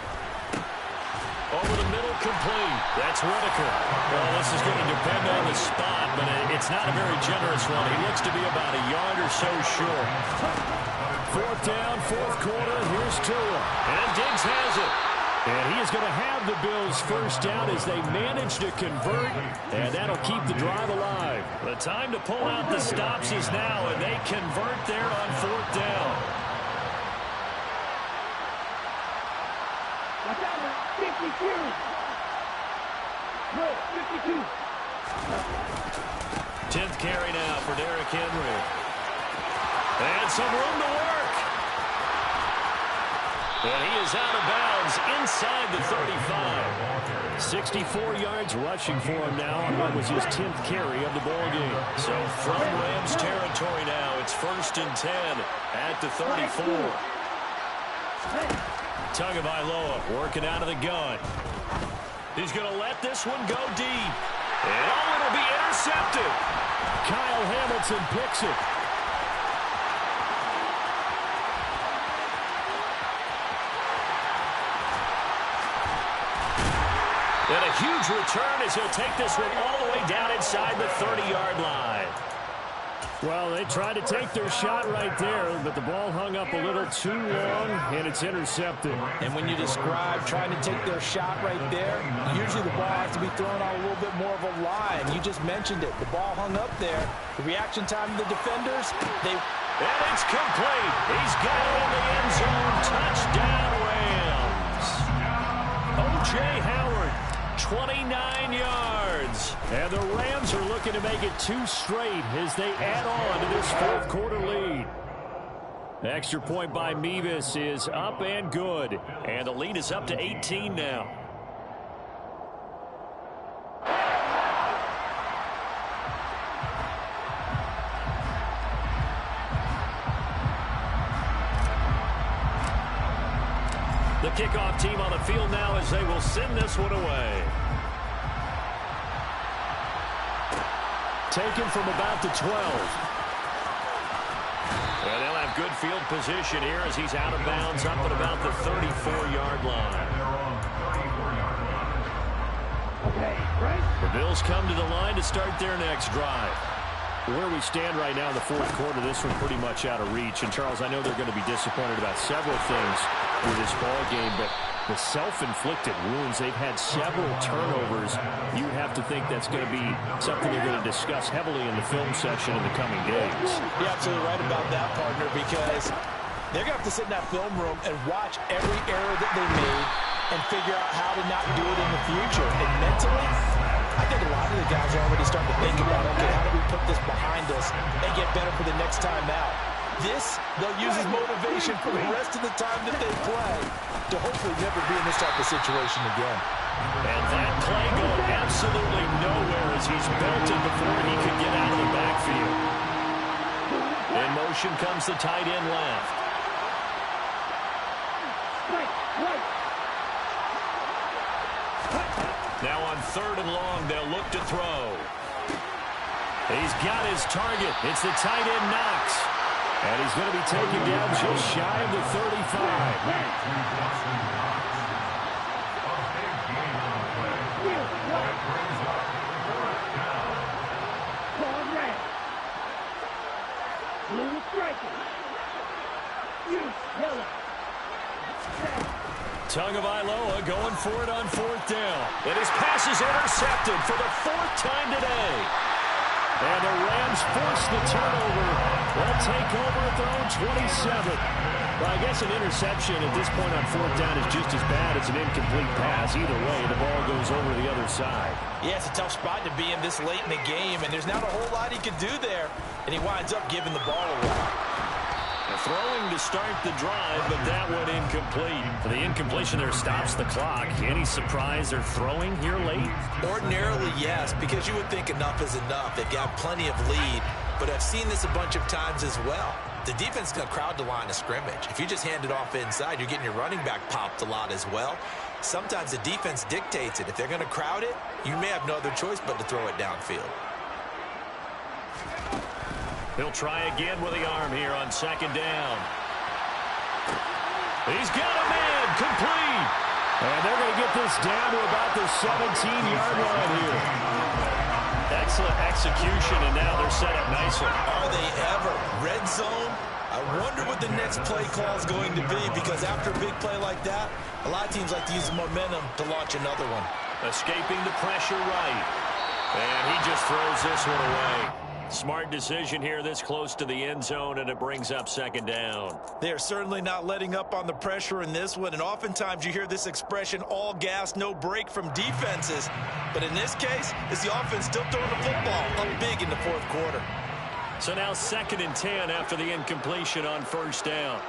Over the middle, complete. That's Whitaker. Well, this is going to depend on the spot, but it's not a very generous one. He looks to be about a yard or so short. Fourth down, fourth quarter. Here's Tua. And Diggs has it. And he is going to have the Bills' first down as they manage to convert, and that'll keep the drive alive. The time to pull out the stops is now, and they convert there on fourth down. 10th carry now for Derrick Henry. And some room to work. And he is out of bounds inside the 35. 64 yards rushing for him now on what was his 10th carry of the ball game. So from Rams territory now, it's 1st and 10 at the 34. Tagovailoa working out of the gun. He's going to let this one go deep. And it'll be intercepted. Kyle Hamilton picks it. And a huge return as he'll take this one all the way down inside the 30-yard line. Well, they tried to take their shot right there, but the ball hung up a little too long, and it's intercepted. And when you describe trying to take their shot right there, usually the ball has to be thrown on a little bit more of a line. You just mentioned it. The ball hung up there. The reaction time of the defenders, And it's complete. He's got it in the end zone. Touchdown, Rams. O.J. Howard, 29 yards. And the Rams are looking to make it 2 straight as they add on to this fourth quarter lead. The extra point by Mevis is up and good. And the lead is up to 18 now. The kickoff team on the field now as they will send this one away. Taken from about the 12. And they'll have good field position here as he's out of bounds up at about the 34-yard line. The Bills come to the line to start their next drive. Where we stand right now in the fourth quarter, this one pretty much out of reach. And, Charles, I know they're going to be disappointed about several things with this ball game, but the self-inflicted wounds, they've had several turnovers. You have to think that's going to be something they're going to discuss heavily in the film session in the coming days. You're absolutely right about that, partner, because they're going to have to sit in that film room and watch every error that they made and figure out how to not do it in the future. And mentally, I think a lot of the guys are already starting to think about, okay, how do we put this behind us and get better for the next time out? This, they'll use as motivation for the rest of the time that they play to hopefully never be in this type of situation again. And that play going absolutely nowhere as he's belted before he could get out of the backfield. In motion comes the tight end left. Now on 3rd and long, they'll look to throw. He's got his target. It's the tight end Knox. And he's going to be taken down just shy of the 35. Tagovailoa going for it on 4th down. And his pass is intercepted for the 4th time today. And the Rams force the turnover. They'll take over at their own 27. Well, I guess an interception at this point on 4th down is just as bad as an incomplete pass. Either way, the ball goes over the other side. Yeah, it's a tough spot to be in this late in the game, and there's not a whole lot he can do there. And he winds up giving the ball away. Throwing to start the drive, but that one incomplete. The incompletion there stops the clock. Any surprise they're throwing here late? Ordinarily, yes, because you would think enough is enough. They've got plenty of lead, but I've seen this a bunch of times as well. The defense is going to crowd the line of scrimmage. If you just hand it off inside, you're getting your running back popped a lot as well. Sometimes the defense dictates it. If they're going to crowd it, you may have no other choice but to throw it downfield. He'll try again with the arm here on 2nd down. He's got a man complete. And they're going to get this down to about the 17-yard line here. Excellent execution, and now they're set up nicely. Are they ever? Red zone? I wonder what the next play call is going to be, because after a big play like that, a lot of teams like to use the momentum to launch another one. Escaping the pressure right. And he just throws this one away. Smart decision here this close to the end zone, and it brings up second down. They're certainly not letting up on the pressure in this one, and oftentimes you hear this expression, all gas, no break from defenses. But in this case, it's the offense still throwing the football up big in the fourth quarter. So now 2nd and 10 after the incompletion on first down.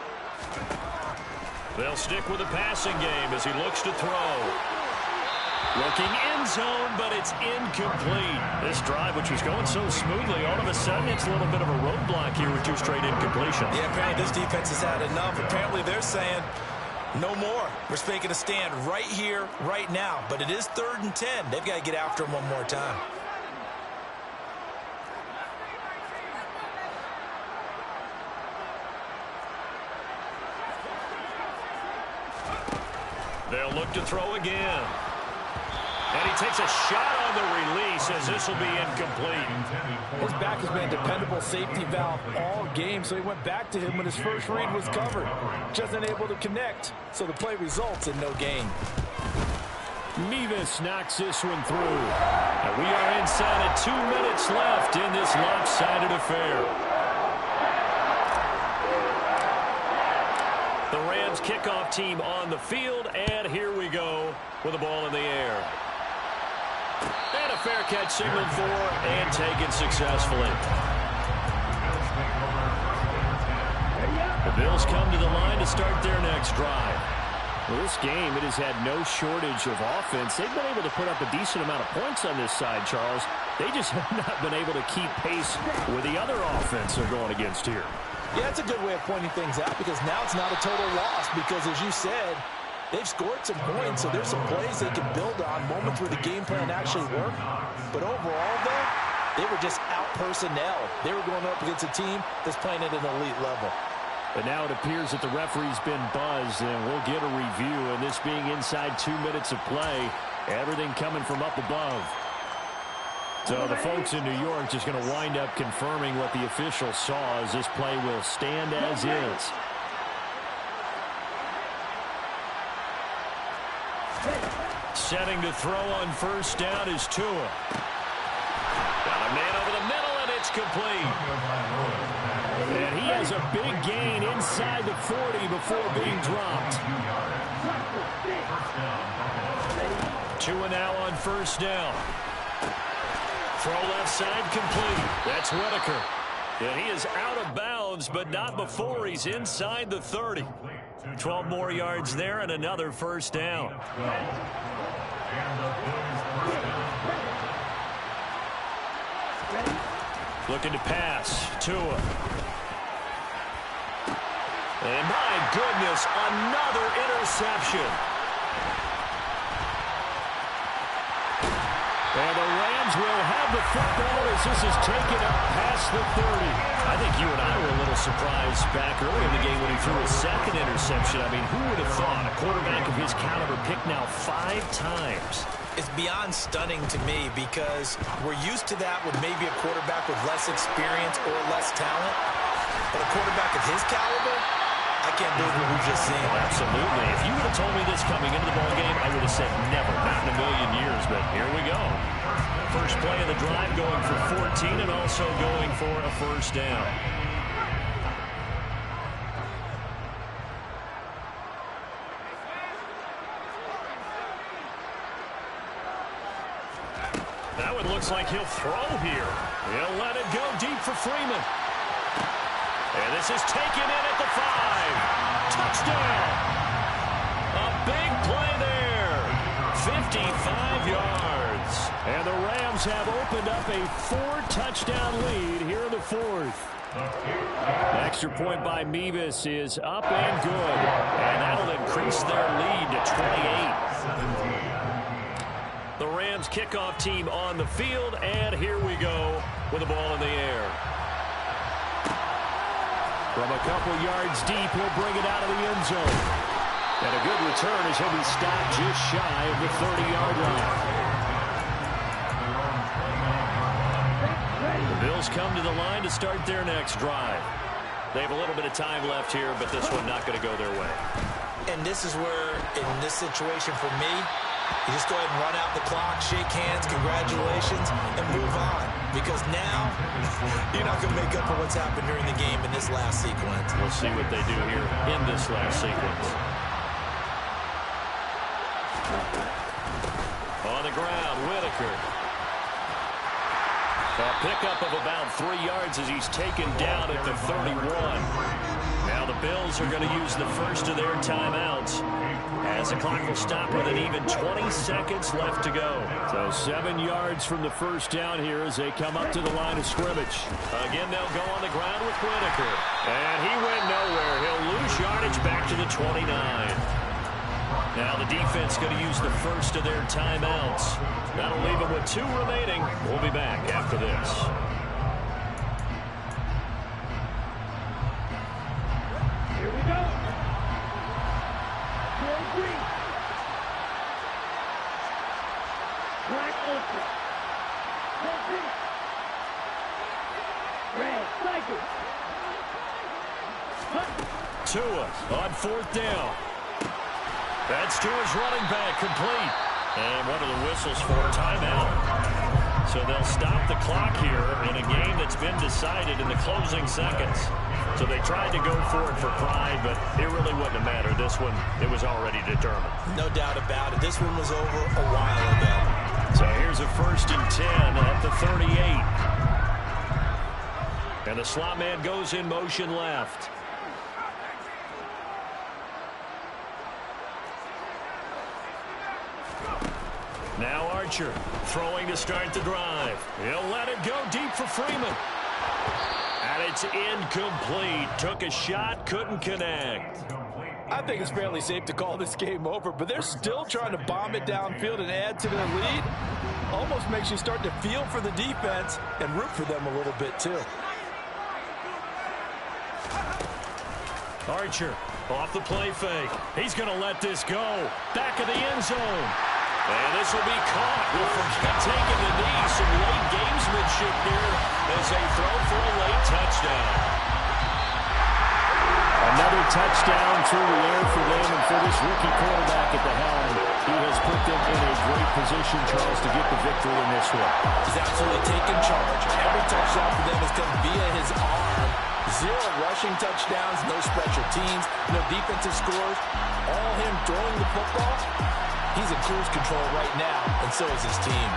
They'll stick with the passing game as he looks to throw. Looking end zone, but it's incomplete. This drive, which was going so smoothly, all of a sudden it's a little bit of a roadblock here with 2 straight incompletions. Yeah, apparently this defense has had enough. Apparently they're saying, no more. We're making a stand right here, right now. But it is 3rd and 10. They've got to get after him one more time. They'll look to throw again. And he takes a shot on the release as this will be incomplete. His back has been a dependable safety valve all game, so he went back to him when his first read was covered. Just unable to connect, so the play results in no gain. Mevis knocks this one through. And we are inside of 2 minutes left in this lopsided affair. The Rams kickoff team on the field, and here we go with the ball in the air. And a fair catch signaled for and taken successfully. The Bills come to the line to start their next drive. Well, this game, it has had no shortage of offense. They've been able to put up a decent amount of points on this side, Charles. They just have not been able to keep pace with the other offense they're going against here. Yeah, that's a good way of pointing things out, because now it's not a total loss, because as you said, they've scored some points, so there's some plays they can build on, moments where the game plan actually worked. But overall, though, they were just out personnel. They were going up against a team that's playing at an elite level. But now it appears that the referee's been buzzed, and we'll get a review. And this being inside 2 minutes of play, everything coming from up above. So the folks in New York just going to wind up confirming what the official saw, as this play will stand as is. Setting to throw on first down is Tua. Got a man over the middle, and it's complete. And he has a big gain inside the 40 before being dropped. Tua now on first down. Throw left side complete. That's Whitaker. And he is out of bounds, but not before he's inside the 30. 12 more yards there and another first down. Looking to pass. Tua. And my goodness, another interception. And the Rams will have the football as this is taken up past the 30. I think you and I were a little surprised back early in the game when he threw his 2nd interception. I mean, who would have thought a quarterback of his caliber picked now 5 times? It's beyond stunning to me, because we're used to that with maybe a quarterback with less experience or less talent. But a quarterback of his caliber, I can't believe what we've just seen. Oh, absolutely. If you would have told me this coming into the ballgame, I would have said never, not in a million years. But here we go. First play of the drive, going for 14 and also going for a first down. That one looks like he'll throw here. He'll let it go deep for Freeman. And this is taken in at the 5. Touchdown. A big play there. 55 yards. And the Rams have opened up a 4-touchdown lead here in the 4th. The extra point by Mevis is up and good. And that'll increase their lead to 28. The Rams kickoff team on the field, and here we go with the ball in the air. From a couple yards deep, he'll bring it out of the end zone. And a good return as he'll be stopped just shy of the 30-yard line. The Bills come to the line to start their next drive. They have a little bit of time left here, but this one not going to go their way. And this is where, in this situation for me, you just go ahead and run out the clock, shake hands, congratulations, and move on. Because now, you're not going to make up for what's happened during the game in this last sequence. We'll see what they do here in this last sequence. On the ground, Whitaker. A pickup of about 3 yards as he's taken down at the 31. Now the Bills are going to use the first of their timeouts as the clock will stop with an even 20 seconds left to go. So 7 yards from the first down here as they come up to the line of scrimmage. Again, they'll go on the ground with Whitaker. And he went nowhere. He'll lose yardage back to the 29. Now the defense going to use the first of their timeouts. That'll leave them with 2 remaining. We'll be back after this. Here we go. Green. Black open. Red cycle. Tua on 4th down. That's Tua's running back, complete. And one of the whistles for a timeout. So they'll stop the clock here in a game that's been decided in the closing seconds. So they tried to go for it for pride, but it really wouldn't have mattered. This one, it was already determined. No doubt about it. This one was over a while ago. So here's a 1st and 10 at the 38. And the slot man goes in motion left. Now Archer throwing to start the drive. He'll let it go deep for Freeman. And it's incomplete. Took a shot, couldn't connect. I think it's fairly safe to call this game over, but they're still trying to bomb it downfield and add to their lead. Almost makes you start to feel for the defense and root for them a little bit too. Archer off the play fake. He's going to let this go. Back of the end zone. And this will be caught. We'll forget taking the knee. Some late gamesmanship here as they throw for a late touchdown. Another touchdown through the air for them, and for this rookie quarterback at the helm, he has put them in a great position, Charles, to get the victory in this one. He's absolutely taken charge. Every touchdown for them has come via his arm. 0 rushing touchdowns, no special teams, no defensive scores. All him throwing the football. He's in cruise control right now, and so is his team.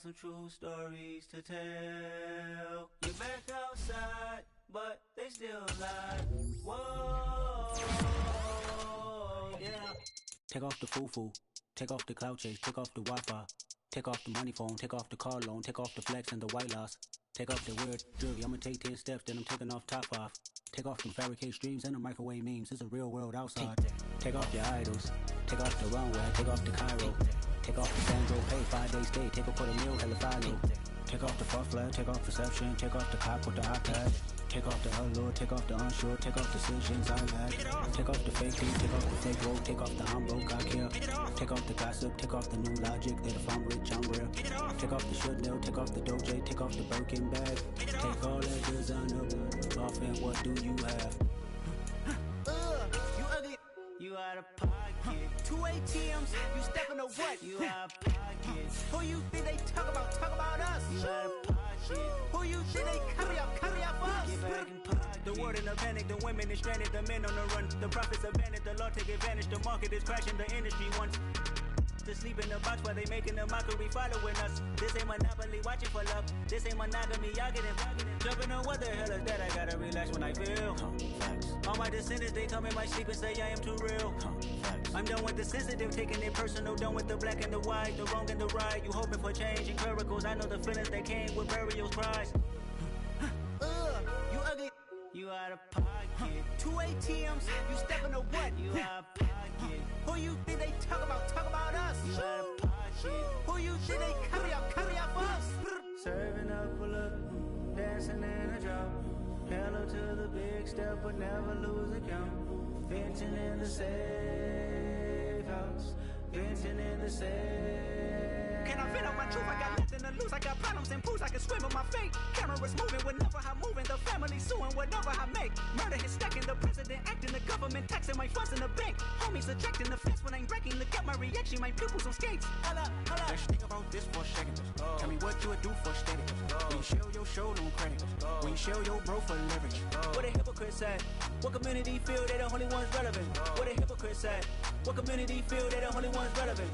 Some true stories to tell. You're back outside, but they still lie. Whoa, yeah. Take off the foo-foo, take off the cloud chase, take off the Wi-Fi, take off the money phone, take off the car loan, take off the flex and the white loss, take off the weird jewelry. I'ma take 10 steps, then I'm taking off top 5. Take off them fabricated streams and the microwave memes. It's a real world outside. Take off your idols, take off the runway, take off the Cairo. Take off the Sandro, pay 5 days stay, take a quarter meal, hella follow. Take off the far flag, take off perception, take off the cop with the iPad. Take off the allure, take off the unsure, take off decisions I had. Take off the fake team, take off the fake road, take off the I'm broke, I care. Take off the gossip, take off the new logic, that if I'm rich, I'm rare. Take off the Chanel, take off the Doja, take off the Birkin bag. Take all that designer off and what do you have? You ugly. You out of pocket. 2 ATMs, you stepping to what? You out of pocket. Who you think they talk about us? You out of pocket. Who you think they copy up for us? Get back in pocket. The world in a panic, the women is stranded, the men on the run. The profits abandoned, the law take advantage, the market is crashing, the industry wants to to sleep in the box while they making a mockery following us. This ain't Monopoly watching for love. This ain't monogamy, y'all get it. Jumping on what the hell is that? I gotta relax when I feel. All my descendants, they come in my sleep and say I am too real. I'm done with the sensitive, taking it personal. Done with the black and the white, the wrong and the right. You hoping for change and miracles. I know the feelings that came with burials, cries. You ugly. You out of pocket. 2 ATMs, you stepping to what? You out of pocket. Who you think they talk about? Talk about us. You out of pocket. Who you think they carry out for us? Serving up, pull up, dancing in a drop. Hello to the big step, but never lose a count. Venting in the safe house. Venting in the safe. Can I vent out my truth? I got nothing to lose. I got problems and pools. I can swim with my fate. Cameras moving whenever I'm moving. The family suing whatever I make. Murder is stacking. The president acting. The government taxing my funds in the bank. Homies ejecting the fence when I'm breaking. Look at my reaction. My pupils on skates. Hold up. Let's think about this for a second. Tell me what you would do for steady. When you show your show, no credit. When you show your bro for leverage. What a hypocrite said. What community feel they the only ones relevant? What a hypocrite said. What community feel they the only ones relevant?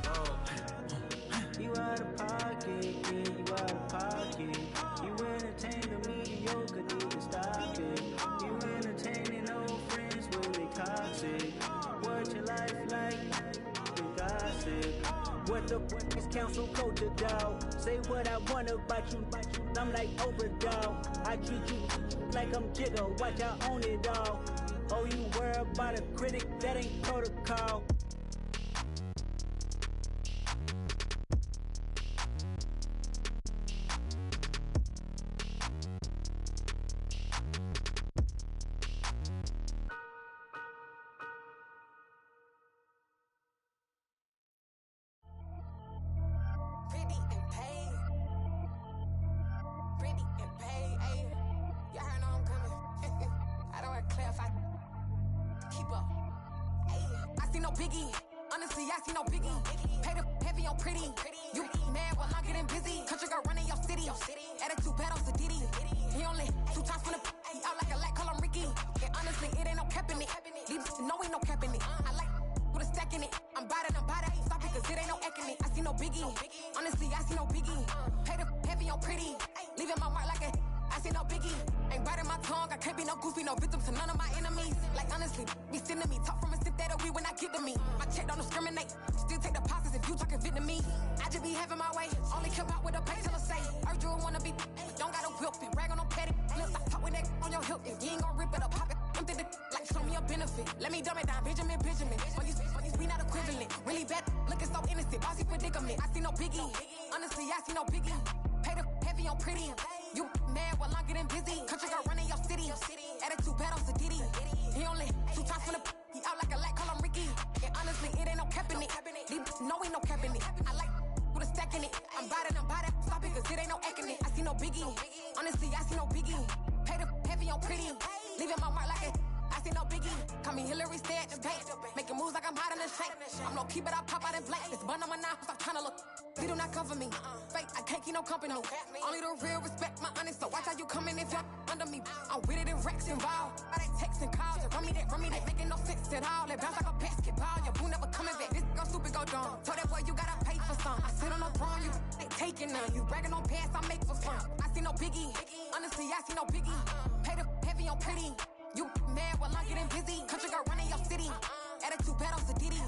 You out of pocket, yeah, you out of pocket. You entertain the mediocre, need to stop it. You entertaining old friends when they toxic. What your life like? You gossip. What the fuck is council culture, dog? Say what I want about you. I'm like Oprah, dog. I treat you like I'm Jigga. Watch I own it all. Oh, you worry about a critic? That ain't protocol. Only the real respect my honest, so watch how you come in if you're under me. I'm with it in Rex involved. I they texting calls, run me that, making no sense at all. It bounce like a basketball, your boo never coming back. This go super go dumb. Told that boy you gotta pay for some. I sit on no throne, you ain't taking none. You bragging on pants, I make for fun. I see no biggie, honestly I see no biggie. Pay the heavy on pretty. You mad while I'm getting busy. Country girl running your city. Attitude bad on Sadiddy.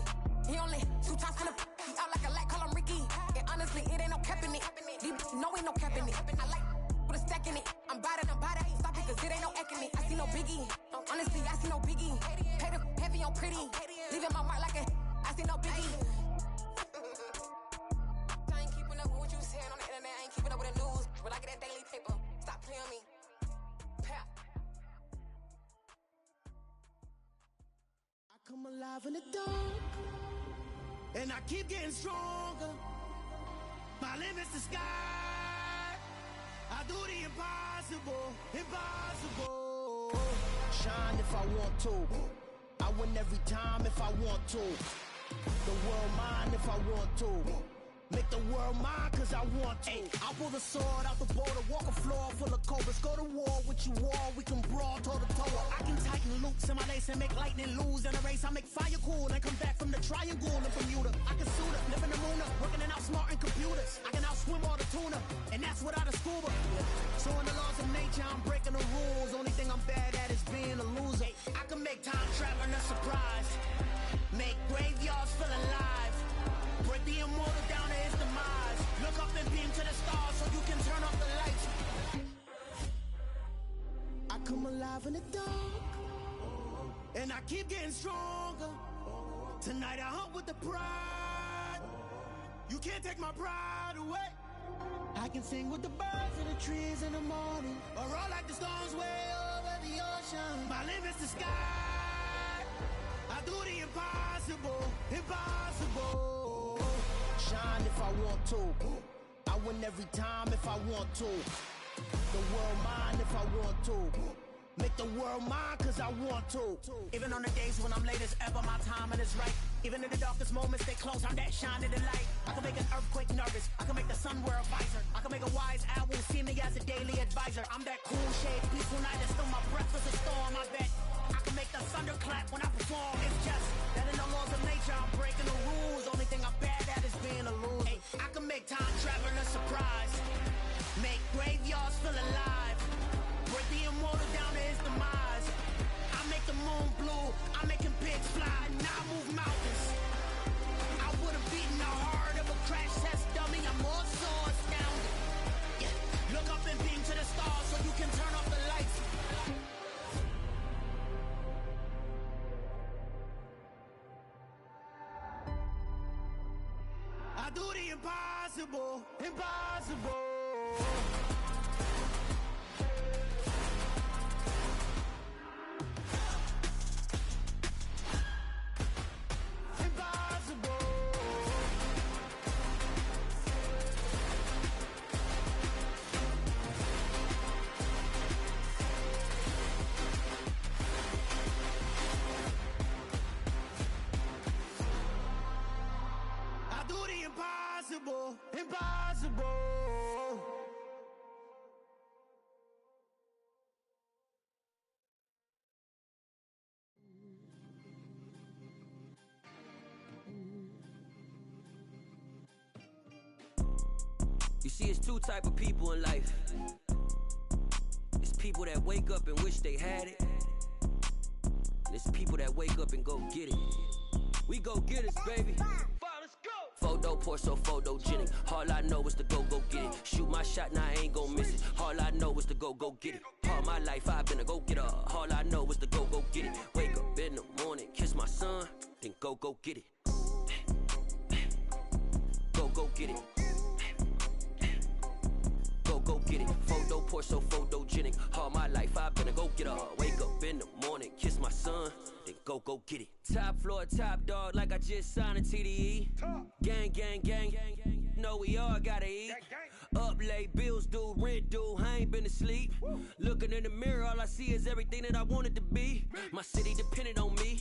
He only 2 times from the he out like a lack, call him Ricky. And honestly, it ain't no cap in it. No, ain't no cap in it. I like with a stack in it. I'm about it. Stop it, cause it ain't no acting it. I see no biggie. Honestly, I see no biggie. Pay the heavy on pretty. Leaving my mark like a I see no biggie. I ain't keeping up with what you saying on the internet. I ain't keeping up with the news. But I get that daily paper. Stop playing me. Pap. I come alive in the dark. And I keep getting stronger. My limit's the sky. I do the impossible. Shine if I want to. I win every time if I want to. The world mine if I want to. Make the world mine cause I want to. I pull the sword out the border, walk a floor full of cobras. Go to war with you all, we can brawl toe to toe. I can tighten loops in my lace and make lightning lose in a race. I make fire cool and come back from the triangle in Bermuda. I can suit up, live in the moon up, working and outsmarting computers. I can outswim all the tuna, and that's without a scuba. So in the laws of nature, I'm breaking the rules. Only thing I'm bad at is being a loser. I can make time traveling a surprise, make graveyards feel alive, break the immortal down to his demise. Look up and beam to the stars so you can turn off the lights. I come alive in the dark, and I keep getting stronger. Tonight I hunt with the pride. You can't take my pride away. I can sing with the birds and the trees in the morning, or roll like the storms way over the ocean. My limit's the sky. I do the impossible, impossible. Shine if I want to. I win every time if I want to. The world mine if I want to. Make the world mine cause I want to. Even on the days when I'm late as ever, my timing is right. Even in the darkest moments, they close, I'm that shining the light. I can make an earthquake nervous, I can make the sun wear a visor. I can make a wise owl see me as a daily advisor. I'm that cool shade, peaceful night, and still my breath is a storm. I bet I can make the thunder clap when I perform. It's just that in the laws of nature, I'm breaking the rules. Only thing I'm bad at is being a loser. Hey, I can make time traveling a surprise, make graveyards feel alive, break the immortal down to his demise. I make the moon blue, I'm making pigs fly, now I move mountains. I would've beaten the heart of a crash test dummy, I'm more so astounded. Yeah. Look up and beam to the stars so you can turn off the lights. I do the impossible, impossible. Impossible, impossible. You see, it's two type of people in life. It's people that wake up and wish they had it, and it's people that wake up and go get it. We go get it, baby. Photo poor, so photogenic. All I know is to go get it. Shoot my shot, now I ain't gon' miss it. All I know is to go get it. All my life I've been a go getter. All I know is to go get it. Wake up in the morning, kiss my son, then go get it. Go get it. Go get it. Photo poor, so photogenic. All my life I've been a go getter. Wake up in the morning, kiss my son, then go get it. Top floor, top dog, like I just signed a TDE. Gang, gang, gang, know we all gotta eat. Up late, bills due, rent due, I ain't been asleep. Looking in the mirror, all I see is everything that I wanted to be. My city depended on me,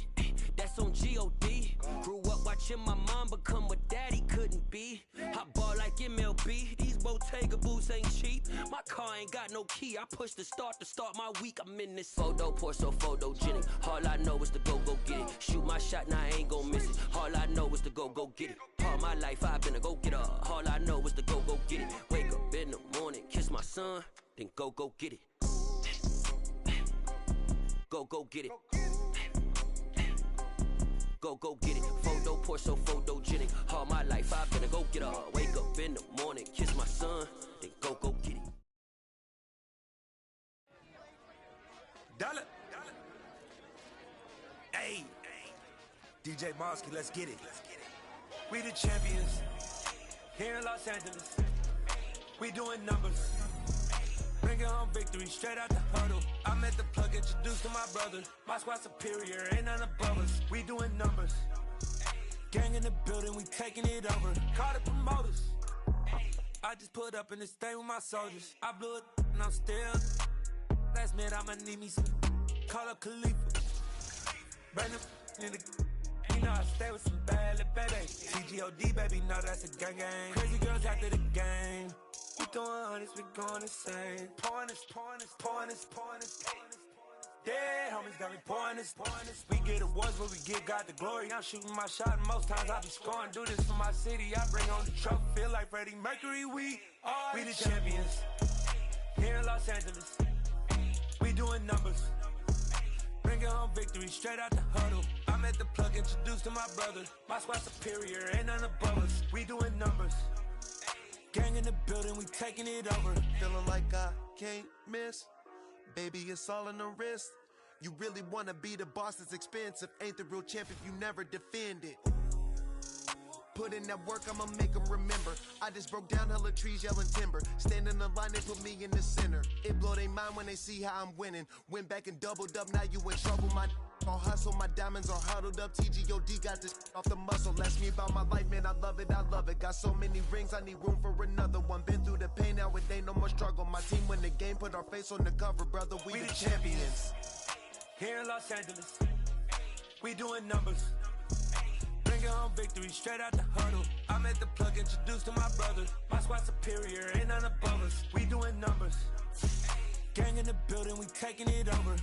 that's on G.O.D. Grew up watching my mom become what daddy couldn't be. I ball like MLB, these Bottega boots ain't cheap. My car ain't got no key, I push the start to start my week. I'm in this photo poor, so photogenic. All I know is to go get it. Shoot my shot, now I ain't gon' miss it. All I know is to go get it. All my life I've been a go getter. All I know is to go get it. Wake up in the morning, kiss my son, then go get it. Go get it. Go get it. Photo poor, so photogenic. All my life I've been a go getter. Wake up in the morning, kiss my son, then go get it. Dollar. Hey, DJ Mosky, let's get it. We the champions here in Los Angeles. We doing numbers. Bringing home victory straight out the huddle. I'm at the plug, introduced to my brother. My squad superior, ain't none above us. We doing numbers. Gang in the building, we taking it over. Call the promoters. I just put up in this thing with my soldiers. I blew it and I'm still. Last minute I'ma need me some. Call up Khalifa. Brand new in the. You know I stay with some bad little baby. TGOD, baby, know that's a gang gang. Crazy girls after the game. We throwing hundreds, we going insane. Pouring this. Dead homies got me pouring this. We get awards where we get God the glory. I'm shooting my shot and most times I be scoring. Do this for my city, I bring on the trophy. Feel like Freddie Mercury, we the champions. Here in Los Angeles, we doing numbers. Bringing home victory straight out the huddle. I'm at the plug, introduced to my brother. My squad superior, ain't none above us. We doing numbers. Gang in the building, we taking it over. Feeling like I can't miss. Baby, it's all in the wrist. You really wanna be the boss, it's expensive. Ain't the real champ if you never defend it. Put in that work, I'ma make them remember. I just broke down hella trees, yelling timber. Stand in the line, they put me in the center. It blow their mind when they see how I'm winning. Went back and doubled up, now you in trouble. My all hustle, my diamonds are huddled up. TGOD got this off the muscle. Ask me about my life, man, I love it. Got so many rings, I need room for another one. Been through the pain, now it ain't no more struggle. My team win the game, put our face on the cover, brother. We the champions. Here in Los Angeles, we doing numbers. Bringing home victory straight out the huddle. I'm at the plug, introduced to my brother. My squad superior, ain't none above us. We doing numbers. Gang in the building, we taking it over.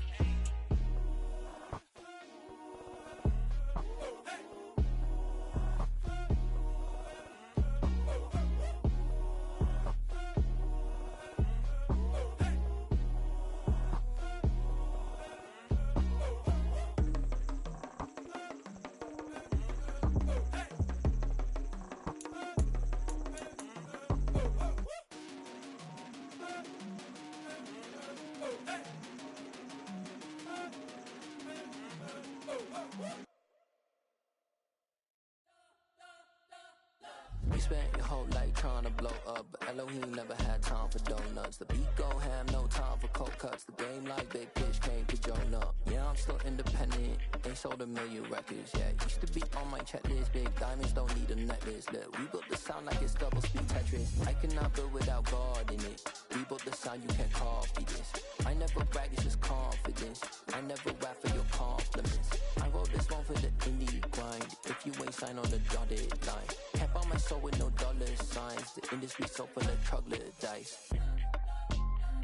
You spent your whole life trying to blow up, but Elohim never had time for donuts. The beat go ham, no time for cold cuts. The game like big pitch came to join up. Yeah, I'm still independent, ain't sold a million records yet. Used to be on my checklist, big diamonds don't need a necklace. Look, we built the sound like it's double speed Tetris. I cannot build without God in it. We built the sound, you can't copy this. I never brag, it's just confidence. I never rap for your compliments. I wrote this one for the indie grind. If you ain't signed on the dotted line, can't buy my soul with no dollar signs. The industry so full of troglodytes.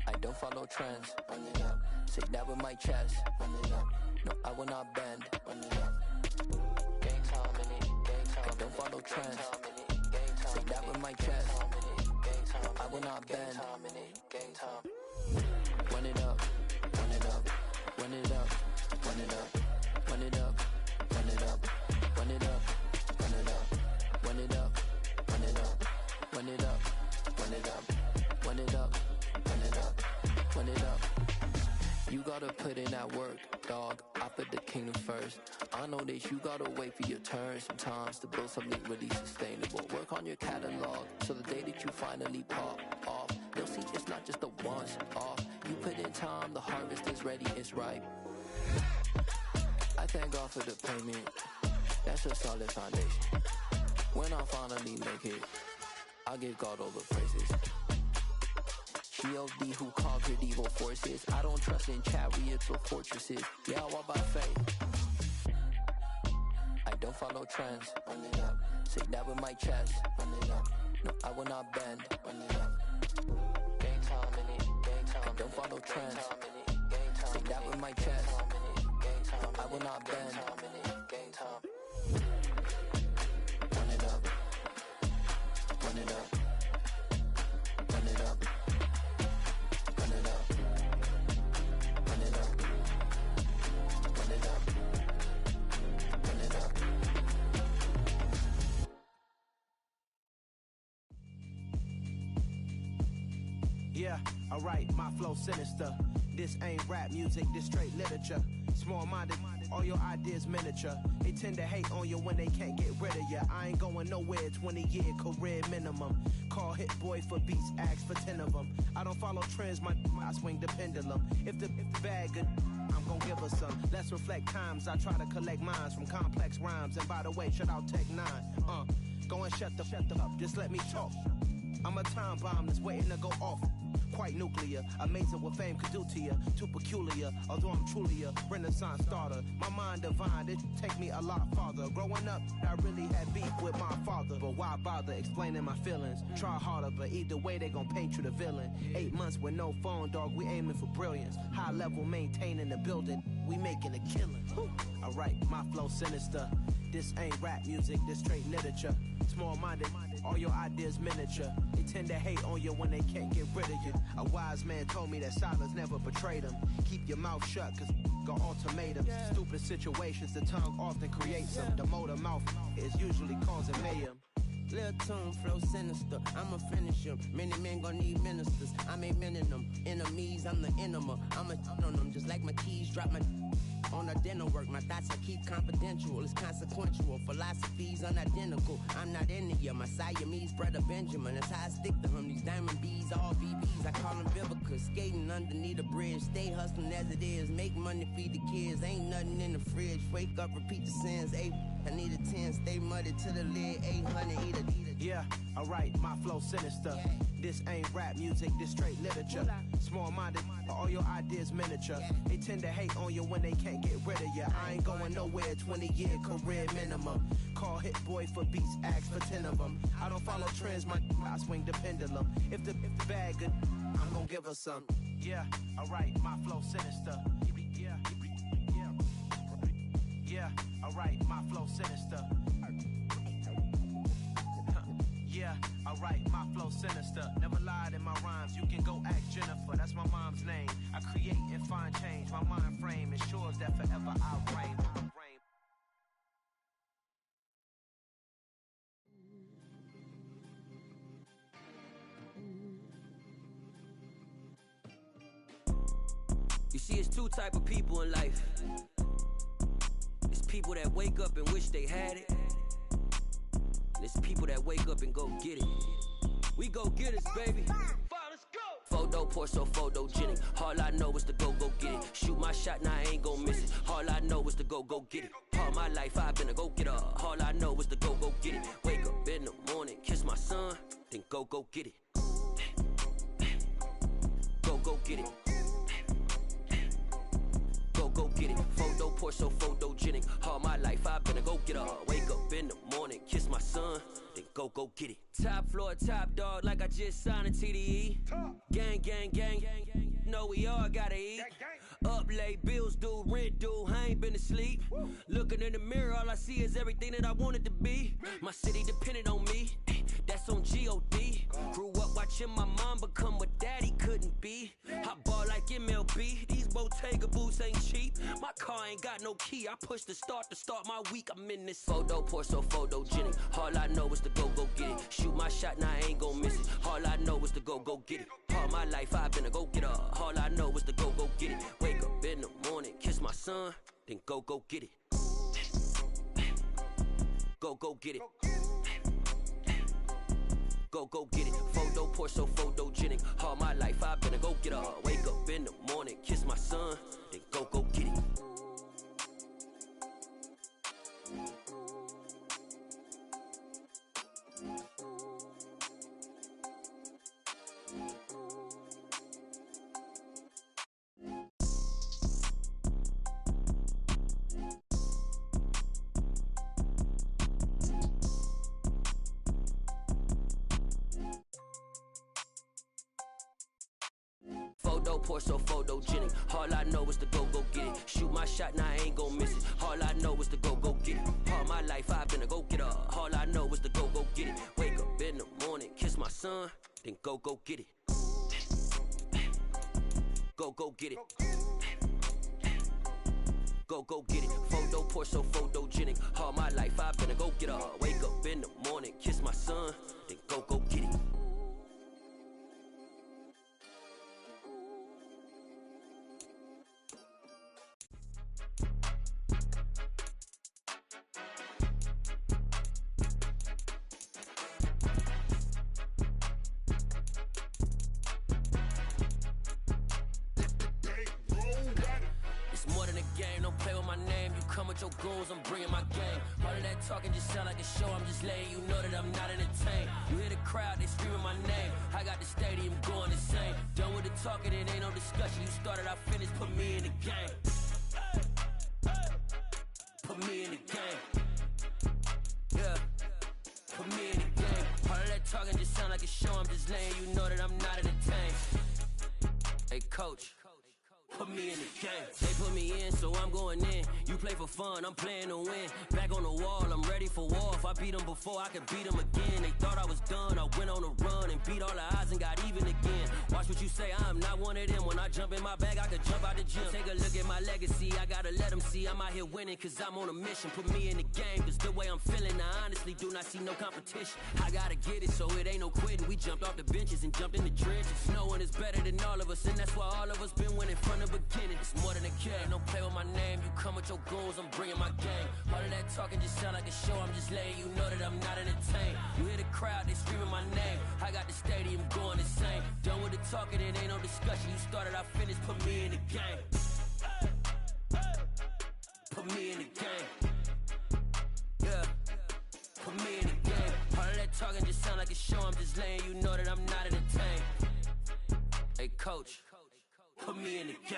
I don't follow trends. Run it up. Say that with my chest. Run it up. No, I will not bend. Run it up. Gang time in it. Gang time. I don't follow trends. Say that with my chest. I will not bend. Gang time. Run it up. Run it up. Run it up. Run it up. Run it up. Run it up. Run it up. Run it up. Run it up. Run it up. Run it up. Run it up. Run it up. Run it up. Run it up. You gotta put in that work, dog. I put the kingdom first. I know that you gotta wait for your turn sometimes to build something really sustainable. Work on your catalog, so the day that you finally pop off, they'll see it's not just a once off. You put in time, the harvest is ready, it's ripe. I thank God for the payment. That's a solid foundation. When I finally make it, I'll give God all the praises. G.O.D. who conquered evil forces. I don't trust in chariots or fortresses. Yeah, I walk by faith. I don't follow trends. Run it up. Say that with my chest. Run it up. No, I will not bend. Run it up. Gang time in it. Gang time. I don't follow trends. Say that with my chest. I will not bend. Gang time. Run it up. Run it up. Run it up. Run it up. Run it up. Run it up. Run it up. Yeah, alright, my flow sinister. This ain't rap music, this straight literature. Small-minded, all your ideas miniature. They tend to hate on you when they can't get rid of you. I ain't going nowhere, 20-year career minimum. Call Hit Boy for beats, ask for 10 of them. I don't follow trends, I swing the pendulum. If the bag good, I'm gon' give her some. Let's reflect times, I try to collect minds from complex rhymes. And by the way, shout out Tech 9. Go and shut the up, just let me talk. I'm a time bomb that's waiting to go off. quite nuclear. Amazing what fame could do to you. Too peculiar, although I'm truly a Renaissance starter. My mind divine, it take me a lot farther. Growing up, I really had beef with my father. But why bother explaining my feelings? Try harder, but either way they gon' paint you the villain. 8 months with no phone, dog, we aiming for brilliance. High level maintaining the building, we making a killing. Alright, my flow sinister. This ain't rap music, this straight literature. Small-minded, all your ideas miniature. They tend to hate on you when they can't get rid of you. A wise man told me that silence never betrayed them. Keep your mouth shut, cause got ultimatums. Stupid situations, the tongue often creates them. The motor mouth is usually causing mayhem. Lil' tune, flow sinister, I'ma finish him. Many men gon' need ministers, I'm aiming them. Enemies, I'm the enema, I'ma on them. Just like my keys, drop my on a dinner work. My thoughts I keep confidential, it's consequential. Philosophies unidentical, I'm not in ya. My Siamese brother Benjamin, that's how I stick to him. These diamond bees, all BBs, I call them Vivica. Skating underneath a bridge, stay hustling as it is. Make money, feed the kids, ain't nothing in the fridge. Wake up, repeat the sins, I need a 10, stay muddy to the lid, 800, eat a. Yeah, alright, my flow sinister. This ain't rap music, this straight literature. Small-minded, all your ideas miniature. They tend to hate on you when they can't get rid of you. I ain't going nowhere, 20-year career minimum. Call Hit Boy for beats, ask for 10 of them. I don't follow trends, I swing the pendulum. If the bag good, I'm gonna give her some. Yeah, alright, my flow sinister. Yeah, alright, my flow sinister. Yeah, alright, my flow sinister. Never lied in my rhymes, you can go ask Jennifer, that's my mom's name. I create and find change, my mind frame ensures that forever I reign. You see, it's two type of people in life. It's people that wake up and wish they had it. It's people that wake up and go get it. We go get it, baby. Let's go. Photo, Porsche, photogenic. All I know is to go get it. Shoot my shot, now I ain't gon' miss it. All I know is to go get it. All my life I've been a go-getter. All I know is to go get it. Wake up in the morning, kiss my son, then go get it. Go get it. Go get it. Photo, Porsche, photogenic. All my life I've been a go-getter. Wake up in the morning, kiss my son, then go get it. Top floor, top dog, like I just signed a TDE. Gang. Know we all gotta eat. Up late, bills due, rent due, I ain't been asleep. Looking in the mirror, all I see is everything that I wanted to be. My city depended on me, that's on G.O.D. Grew up watching my mom become what daddy couldn't be. I ball like MLB, these Bottega boots ain't cheap. My car ain't got no key, I push the start to start my week. I'm in this photo, Porsche, photogenic. All I know is to go get it. Shoot my shot, now I ain't gon' miss it. All I know is to go get it. All my life I've been a go-getter. All I know is to go get it. Wake up in the morning, kiss my son, then go get it. Go get it. Go get it. Photo, Porsche, photogenic. All my life I've been a go-getter. Wake up in the morning, kiss my son, then go get it. Photo, Porsche, photogenic. All I know is to go get it. Shoot my shot, now I ain't gon' miss it. All I know is to go get it. All my life I've been a go-getter. All I know is to go get it. Wake up in the morning, kiss my son, then go get it. Go get it. Go get it. Photo, Porsche, photogenic. All my life I've been a go-getter. Wake up in the morning, kiss my son, then go get it. Your goons, I'm bringing my game. All of that talking just sound like a show. I'm just letting you know that I'm not entertained. You hear the crowd, they screaming my name. I I got the stadium going insane. Done with the talking, it ain't no discussion. You started, I finished, put me in the game. Put me in the game. Yeah. Put me in the game. All of that talking just sound like a show. I'm just laying, you know that I'm not entertained. Hey, coach. Put me in the game. They put me in, so I'm going in. You play for fun, I'm playing to win. Back on the wall, I'm ready for war. If I beat them before, I could beat them again. They thought I was done, I went on a run and beat all the odds and got even again. Watch what you say, I'm not one of them. When I jump in my bag, I could jump out the gym. Take a look at my legacy, I gotta let them see I'm out here winning, cause I'm on a mission. Put me in the game, cause the way I'm feeling, I honestly do not see no competition. I gotta get it, so it ain't no quitting. We jumped off the benches and jumped in the trenches. No one is better than all of us, and that's why all of us been winning from the beginning. It's more than a game, don't play with my name. You come with your goons, I'm bringing my game. All of that talking just sound like a show. I'm just letting you know that I'm not entertained. You hear the crowd, they screaming my name. I got the stadium going insane. Done with the talking, it ain't no discussion. You started, I finished, put me in the game. Put me in the game. Yeah. Put me in the game. All of that talking just sound like a show. I'm just letting you know that I'm not entertained. Hey, coach. Put me in the game.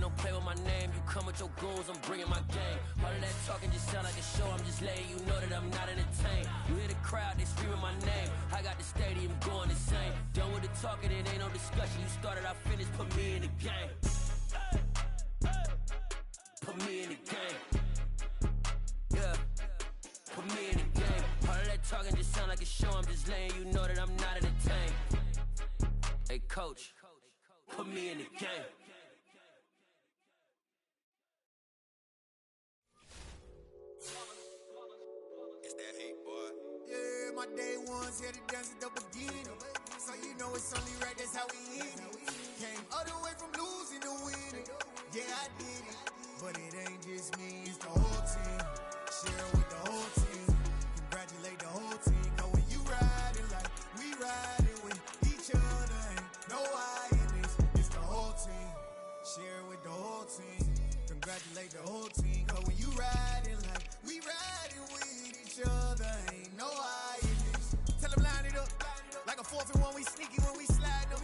Don't play with my name, you come with your goons, I'm bringing my game. All of that talking just sound like a show. I'm just letting you know that I'm not entertained. You hear the crowd, they screaming my name. I got the stadium going insane. Done with the talking, it ain't no discussion. You started, I finished, put me in the game. Put me in the game. Yeah. Put me in the game. All of that talking just sound like a show. I'm just letting you know that I'm not entertained. Hey, coach, put me in the game. Yeah, my day ones here to dance at the beginning. So you know it's only right, that's how we end it. Came all the way from losing to winning. Yeah, I did it. But it ain't just me, it's the whole team. Share with the whole team. Congratulate the whole team. Cause when you riding like we riding with each other, ain't no I in this. It's the whole team. Share with the whole team. Congratulate the whole team. Cause when you riding like we riding with each other, ain't no I in this. Tell them line it up. Like a 4th and 1, we sneaky when we slide them.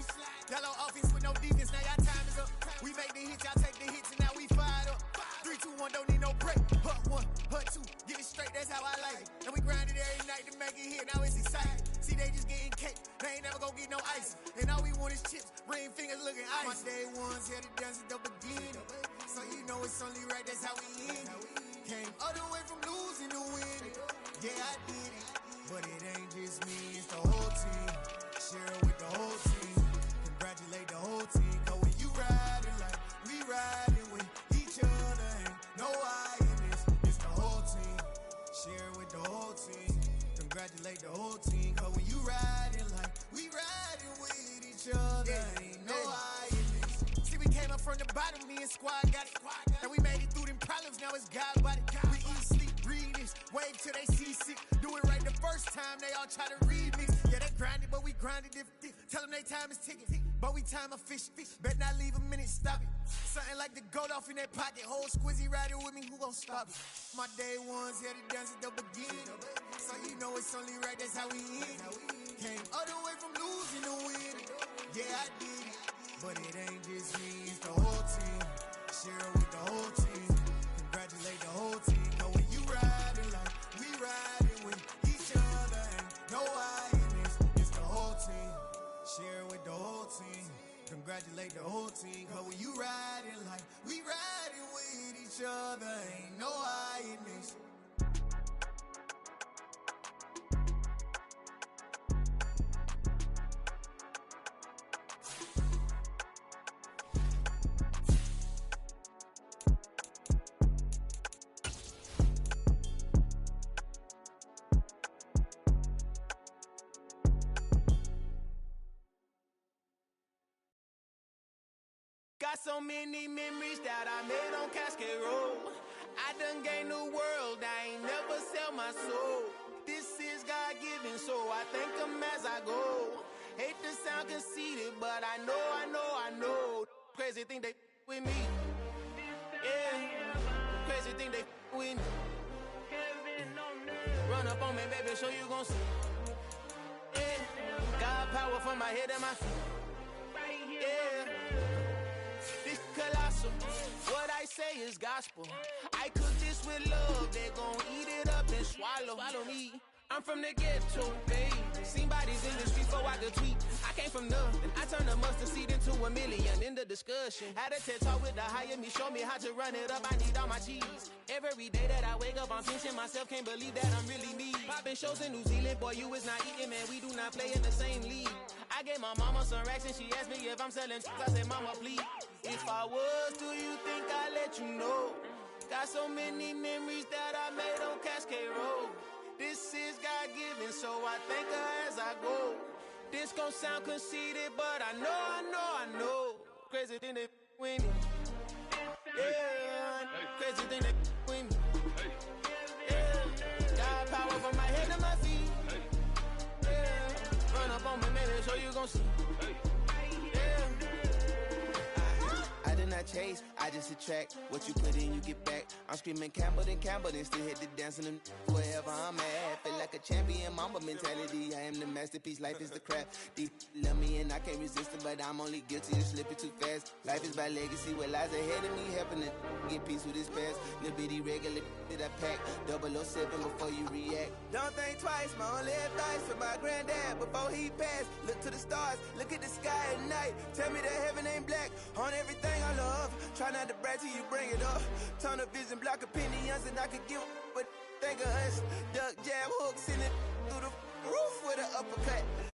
Yellow offense with no defense, now y'all time is up. We make the hits, y'all take the hits, and now we fired up. 3, 2, 1, don't need no break. Hut 1, hut 2, get it straight, that's how I like it. And we grind it every night to make it hit, now it's exciting. See, they just getting cake, they ain't never gonna get no ice. And all we want is chips, ring fingers looking ice. My day ones here to dance at the beginning. So you know it's only right, that's how we end it. Came all the way from losing to winning. Yeah, I did it. But it ain't just me, it's the whole team. Share with the whole team. Congratulate the whole team. Cause when you riding like we riding with each other, ain't no I in this. It's the whole team. Share with the whole team. Congratulate the whole team. Cause when you riding like we riding with each other, ain't no I in this. See, we came up from the bottom, me and squad got it. And we made it through them problems, now it's God about it. We eat, sleep, breathe this. Wave till they see sick. Do it right the first time, they all try to remix. Yeah, they grinded, but we grinded different. Tell them they time is ticking, but we time efficient. Bet not leave a minute, stop it. Something like the gold off in that pocket. Whole squizzy riding with me, who gon' stop it? My day ones here to dance at the beginning. So you know it's only right, that's how we end it. Came all the way from losing to winning. Yeah, I did it. But it ain't just me, it's the whole team. Share with the whole team. Congratulate the whole team. Cause when you riding like we riding with each other, ain't no I in this. It's the whole team. Share with the whole team. Congratulate the whole team. Cause when you riding like we riding with each other, ain't no I in this. so many memories that I made on Cascade Road. I done gained the world, I ain't never sell my soul. This is God-given, so I thank him as I go. Hate to sound conceited, but I know. Crazy thing they with me. Yeah, crazy thing they with me. Run up on me, baby, so you gon' see. Yeah, God power from my head and my feet. Yeah, this colossal. What I say is gospel. I cook this with love, they gon' eat it up and swallow me. I'm from the ghetto, babe. Seen bodies in the street before I could tweet. I came from nothing. I turned a mustard seed into a million in the discussion. Had a TED talk with the higher me, show me how to run it up. I need all my cheese. Every day that I wake up, I'm pinching myself. Can't believe that I'm really me. Popping shows in New Zealand, boy, you is not eating, man. We do not play in the same league. I gave my mama some racks and she asked me if I'm selling. I said, mama, please. If I was, do you think I'd let you know? Got so many memories that I made on Cascade Road. This is God-given, so I thank her as I go. This gon' sound conceited, but I know. Crazy thing they with me. Yeah, crazy thing they with me. Yeah, God power from my head to my feet. Yeah, run up on me, maybe, so you gon' see. I did not chase, I just attract. What you put in, you get back. I'm screaming Campbell, then still hit the dancing and wherever I'm at. Feel like a champion, mamba mentality. I am the masterpiece, life is the crap. Deep love me and I can't resist it, but I'm only guilty of slipping too fast. Life is by legacy, what lies ahead of me, helping to get peace with this past. Little bitty regular that I pack, 007 before you react. Don't think twice, my only advice for my granddad before he passed. Look to the stars, look at the sky at night. Tell me that heaven ain't black on everything I love. Try not to brag till you bring it up. Tunnel vision, block opinions, and I could give but think of us. Duck jab hooks in it through the roof with an uppercut.